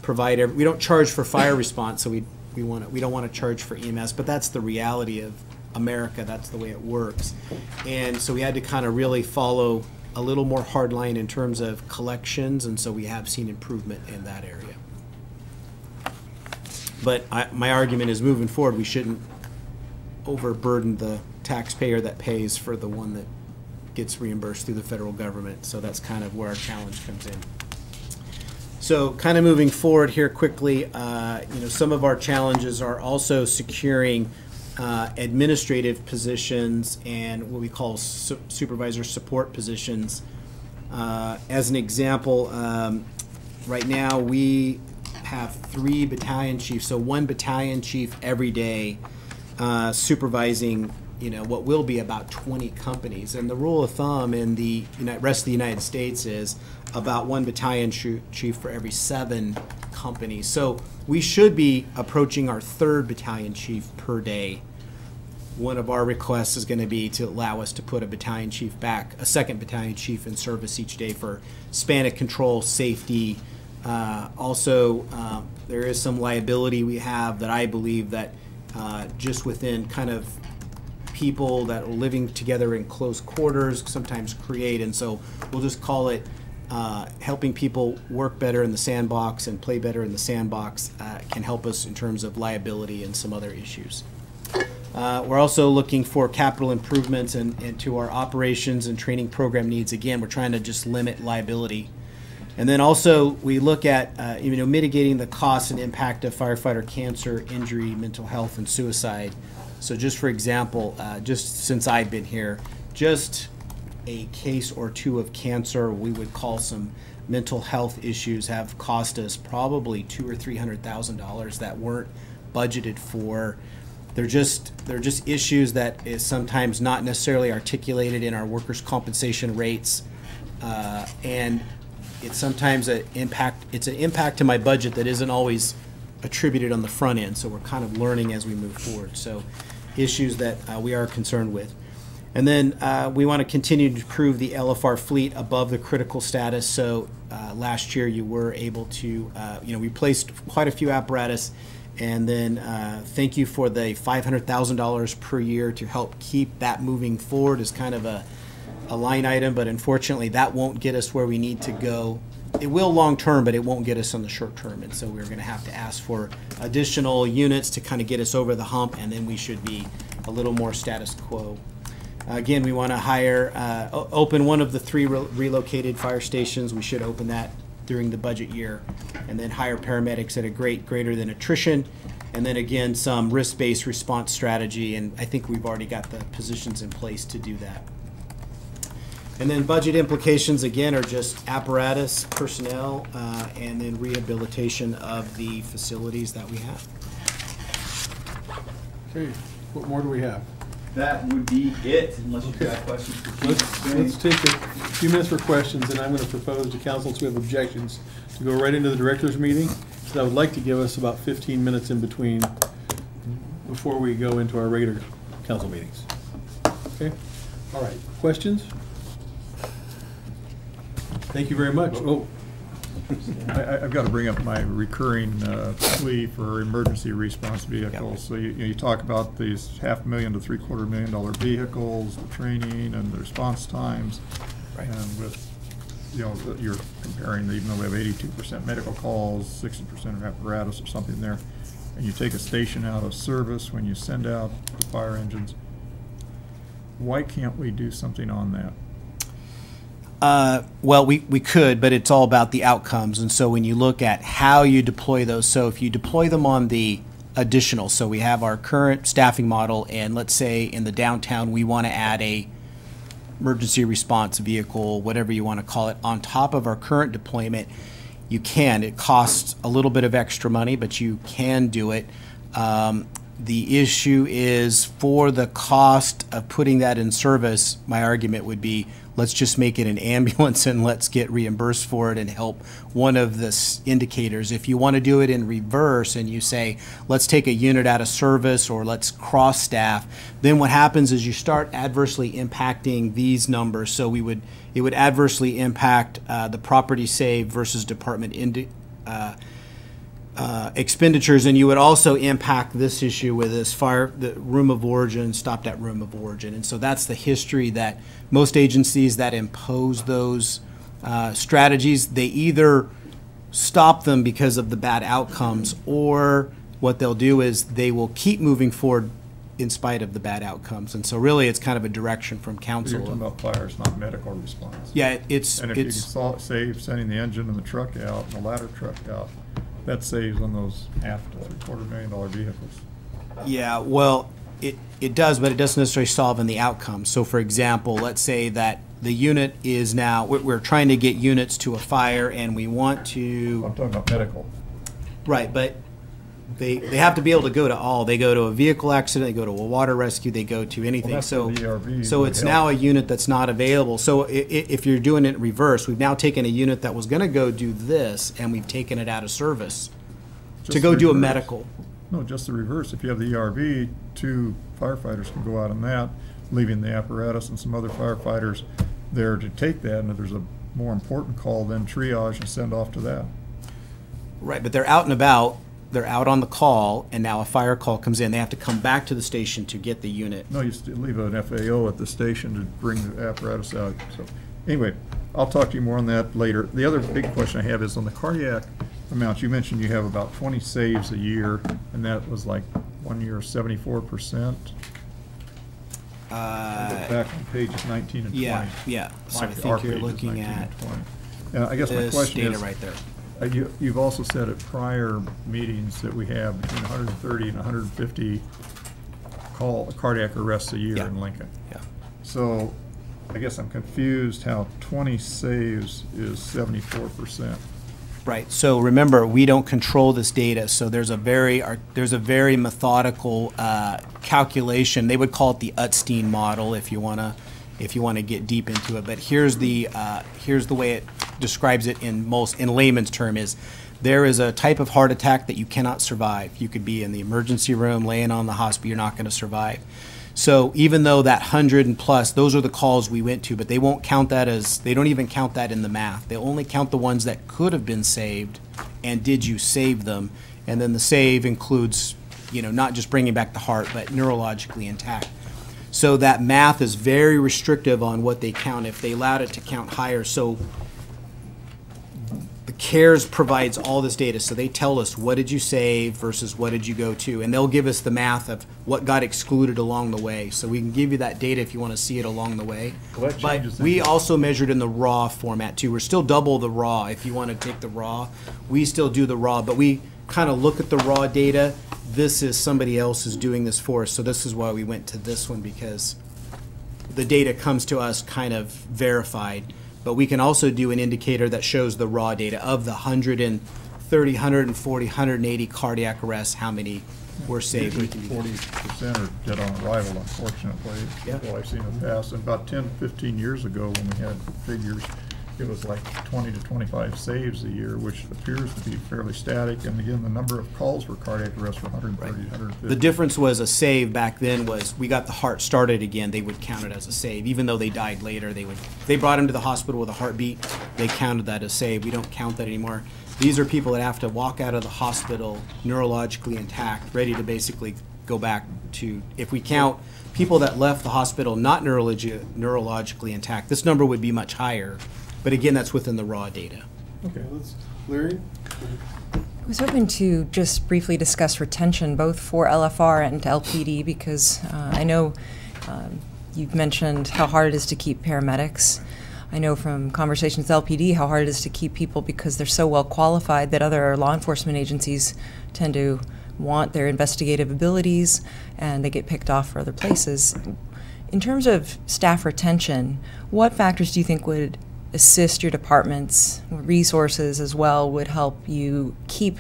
provide, we don't charge for fire response, so we don't want to charge for EMS, but that's the reality of America. That's the way it works. And so we had to kind of really follow a little more hard line in terms of collections, and so we have seen improvement in that area. But my argument is moving forward, we shouldn't overburden the taxpayer that pays for the one that gets reimbursed through the federal government. So that's kind of where our challenge comes in. So kind of moving forward here quickly, some of our challenges are also securing administrative positions and what we call supervisor support positions. As an example, right now we have 3 battalion chiefs, so 1 battalion chief every day supervising what will be about 20 companies. And the rule of thumb in the rest of the United States is about 1 battalion chief for every 7 companies. So we should be approaching our 3rd battalion chief per day. One of our requests is going to be to allow us to put a 2nd battalion chief in service each day for span of control, safety. Also, there is some liability we have that I believe that just within kind of people that are living together in close quarters sometimes create, and so we'll just call it helping people work better in the sandbox and play better in the sandbox can help us in terms of liability and some other issues. We're also looking for capital improvements and to our operations and training program needs. Again, we're trying to just limit liability. And then also we look at mitigating the cost and impact of firefighter cancer, injury, mental health, and suicide. So just for example, just since I've been here, just a case or two of cancer, we would call some mental health issues, have cost us probably $200,000 or $300,000 that weren't budgeted for. They're just issues that is sometimes not necessarily articulated in our workers' compensation rates, and it's sometimes an impact to my budget that isn't always attributed on the front end. So we're kind of learning as we move forward. So issues that we are concerned with. And then we want to continue to improve the LFR fleet above the critical status. So last year you were able to, we placed quite a few apparatus. And then thank you for the $500,000 per year to help keep that moving forward as kind of a line item. But unfortunately, that won't get us where we need to go. It will long term, but it won't get us on the short term. And so we're going to have to ask for additional units to kind of get us over the hump, and then we should be a little more status quo. Again, we want to open one of the 3 relocated fire stations. We should open that during the budget year, and then hire paramedics at a greater than attrition, and then again some risk-based response strategy, and I think we've already got the positions in place to do that. And then budget implications again are just apparatus, personnel, and then rehabilitation of the facilities that we have. Okay, what more do we have? That would be it, unless you've got questions for Chief. Let's take a few minutes for questions, and I'm going to propose to council to have objections to go right into the director's meeting. So I would like to give us about 15 minutes in between before we go into our regular council meetings. Okay? All right. Questions? Thank you very much. Oh. I've got to bring up my recurring plea for emergency response vehicles. So you talk about these $500,000 to $750,000 vehicles, the training and the response times, right. And with you're comparing, even though we have 82% medical calls, 60% of apparatus or something there, and you take a station out of service when you send out the fire engines. Why can't we do something on that? Well, we could, but it's all about the outcomes. And so when you look at how you deploy those, so if you deploy them on the additional, so we have our current staffing model, and let's say in the downtown we want to add a emergency response vehicle, whatever you want to call it, on top of our current deployment, you can. It costs a little bit of extra money, but you can do it. The issue is for the cost of putting that in service, my argument would be, let's just make it an ambulance and let's get reimbursed for it and help one of the indicators. If you want to do it in reverse and you say, let's take a unit out of service or let's cross staff, then what happens is you start adversely impacting these numbers. So it would adversely impact the property saved versus department expenditures, and you would also impact this issue with this the room of origin, stopped at room of origin. And so that's the history that most agencies that impose those strategies, they either stop them because of the bad outcomes, or what they'll do is they will keep moving forward in spite of the bad outcomes. And so really it's kind of a direction from council. You're talking about fires, not medical response. Yeah, and if you can save sending the engine and the truck out and the ladder truck out, that saves on those $500,000 to $250,000 vehicles. Yeah, well, it does, but it doesn't necessarily solve in the outcome. So, for example, let's say that the unit is now, we're trying to get units to a fire, and we want to... I'm talking about medical. Right, but they have to be able to go to all. They go to a vehicle accident, they go to a water rescue, they go to anything. Well, so it's help. now a unit that's not available. So if you're doing it in reverse, we've now taken a unit that was going to go do this, and we've taken it out of service to go do a medical. No, just the reverse. If you have the ERV, 2 firefighters can go out on that, leaving the apparatus and some other firefighters there to take that, and if there's a more important call, then triage and send off to that. Right, but they're out and about. They're out on the call, and now a fire call comes in. They have to come back to the station to get the unit. No, you still leave an FAO at the station to bring the apparatus out. So, anyway, I'll talk to you more on that later. The other big question I have is on the cardiac amounts. You mentioned you have about 20 saves a year, and that was like 1 year 74%. Back on pages 19 and 20. Yeah. So I Our think you're pages, looking 19 at and 20. And I guess my this question data is, right there. You've also said at prior meetings that we have between 130 and 150 cardiac arrests a year Yeah. in Lincoln. Yeah. So I guess I'm confused how 20 saves is 74%. Right. So remember, we don't control this data. So there's a very methodical calculation. They would call it the Utstein model if you wanna get deep into it. But here's the way it describes it in layman's term is there is a type of heart attack that you cannot survive. You could be in the emergency room, laying on the hospital, you're not going to survive. So even though that 100 and plus, those are the calls we went to, but they won't count that they don't even count that in the math. They only count the ones that could have been saved and did you save them. And then the save includes, not just bringing back the heart, but neurologically intact. So that math is very restrictive on what they count if they allowed it to count higher. So the CARES provides all this data. So they tell us what did you save versus what did you go to. And they'll give us the math of what got excluded along the way. So we can give you that data if you want to see it along the way. Well, that but changes we things. also measured in the raw format too. We're still double the raw if you want to take the raw. We still do the raw, but we kind of look at the raw data. This is somebody else is doing this for us. So this is why we went to this one, because the data comes to us kind of verified. But we can also do an indicator that shows the raw data of the 130, 140, 180 cardiac arrests, how many were saved. Usually 40% are dead on arrival, unfortunately. Yeah. Well, I've seen in the past. And about 10, 15 years ago, when we had figures, it was like 20 to 25 saves a year, which appears to be fairly static. And again, the number of calls for cardiac arrest were 130 to 150. The difference was a save back then was we got the heart started again, they would count it as a save. Even though they died later, they brought him to the hospital with a heartbeat, they counted that as save. We don't count that anymore. These are people that have to walk out of the hospital neurologically intact, ready to basically go back to, if we count people that left the hospital not neurologically intact, this number would be much higher. But again, that's within the raw data. Okay, Larry? I was hoping to just briefly discuss retention, both for LFR and LPD, because I know you've mentioned how hard it is to keep paramedics. I know from conversations with LPD how hard it is to keep people because they're so well qualified that other law enforcement agencies tend to want their investigative abilities and they get picked off for other places. In terms of staff retention, what factors do you think would assist your departments, resources as well, would help you keep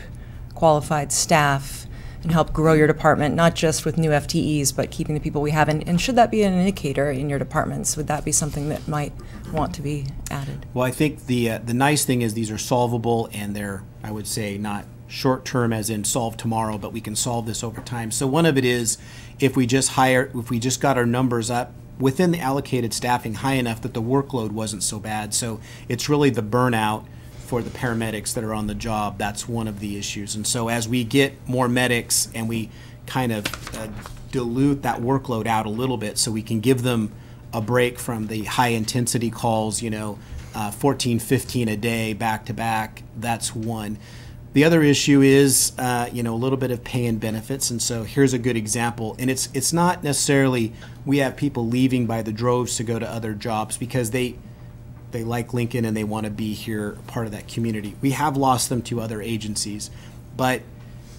qualified staff and help grow your department, not just with new FTEs, but keeping the people we have? And should that be an indicator in your departments? Would that be something that might want to be added? Well, I think the nice thing is these are solvable, and they're, I would say, not short term as in solve tomorrow, but we can solve this over time. So one of it is if we just got our numbers up within the allocated staffing high enough that the workload wasn't so bad. So it's really the burnout for the paramedics that are on the job. That's one of the issues. And so as we get more medics and we kind of dilute that workload out a little bit so we can give them a break from the high intensity calls, 14, 15 a day back to back, that's one. The other issue is, a little bit of pay and benefits, and so here's a good example. And it's not necessarily we have people leaving by the droves to go to other jobs because they like Lincoln and they want to be here, part of that community. We have lost them to other agencies, but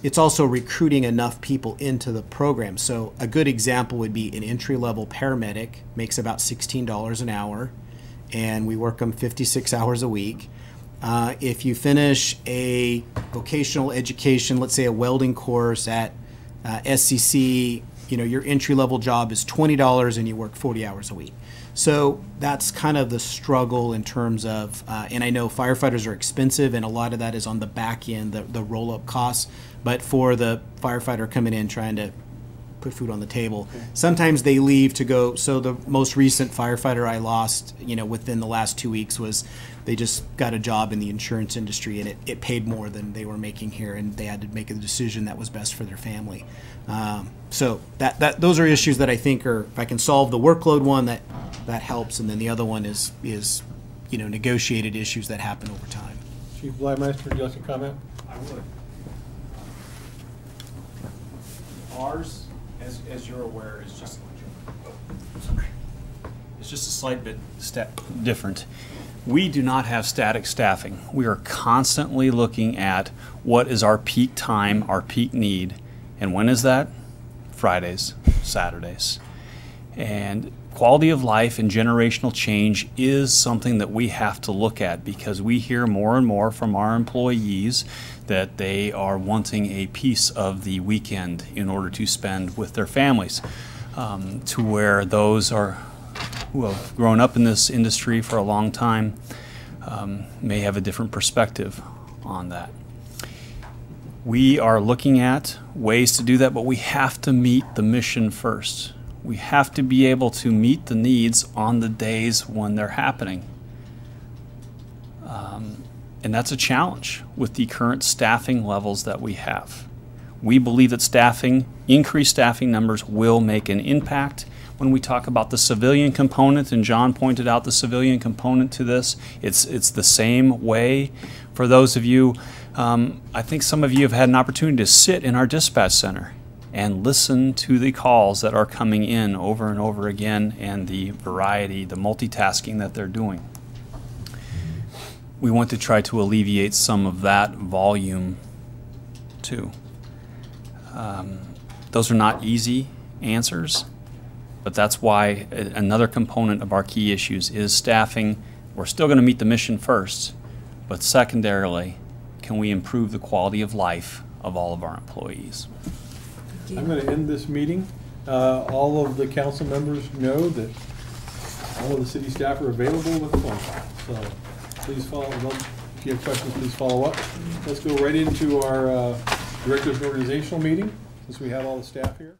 it's also recruiting enough people into the program. So a good example would be an entry-level paramedic makes about $16 an hour, and we work them 56 hours a week. If you finish a vocational education, let's say a welding course at SCC, your entry-level job is $20 and you work 40 hours a week. So that's kind of the struggle in terms of, and I know firefighters are expensive and a lot of that is on the back end, the roll-up costs, but for the firefighter coming in trying to put food on the table, sometimes they leave to go. So the most recent firefighter I lost, within the last 2 weeks was they just got a job in the insurance industry and it paid more than they were making here, and they had to make a decision that was best for their family. So those are issues that I think are, if I can solve the workload one, that helps, and then the other one is negotiated issues that happen over time. Chief Blymeister, would you like to comment? I would. Ours, as you're aware, is just, it's just a slight bit different. We do not have static staffing. We are constantly looking at what is our peak time, our peak need, and when is that? Fridays, Saturdays. And quality of life and generational change is something that we have to look at, because we hear more and more from our employees that they are wanting a piece of the weekend in order to spend with their families, to where those who have grown up in this industry for a long time may have a different perspective on that. We are looking at ways to do that, but we have to meet the mission first. We have to be able to meet the needs on the days when they're happening. And that's a challenge with the current staffing levels that we have. We believe that increased staffing numbers will make an impact. When we talk about the civilian component, and John pointed out the civilian component to this, it's the same way. For those of you, I think some of you have had an opportunity to sit in our dispatch center and listen to the calls that are coming in over and over again, and the variety, the multitasking that they're doing. We want to try to alleviate some of that volume too. Those are not easy answers, but that's why another component of our key issues is staffing. We're still going to meet the mission first, but secondarily, can we improve the quality of life of all of our employees? I'm going to end this meeting. All of the council members know that all of the city staff are available with the phone call. So please follow. If you have questions, please follow up. Let's go right into our directors and organizational meeting, since we have all the staff here.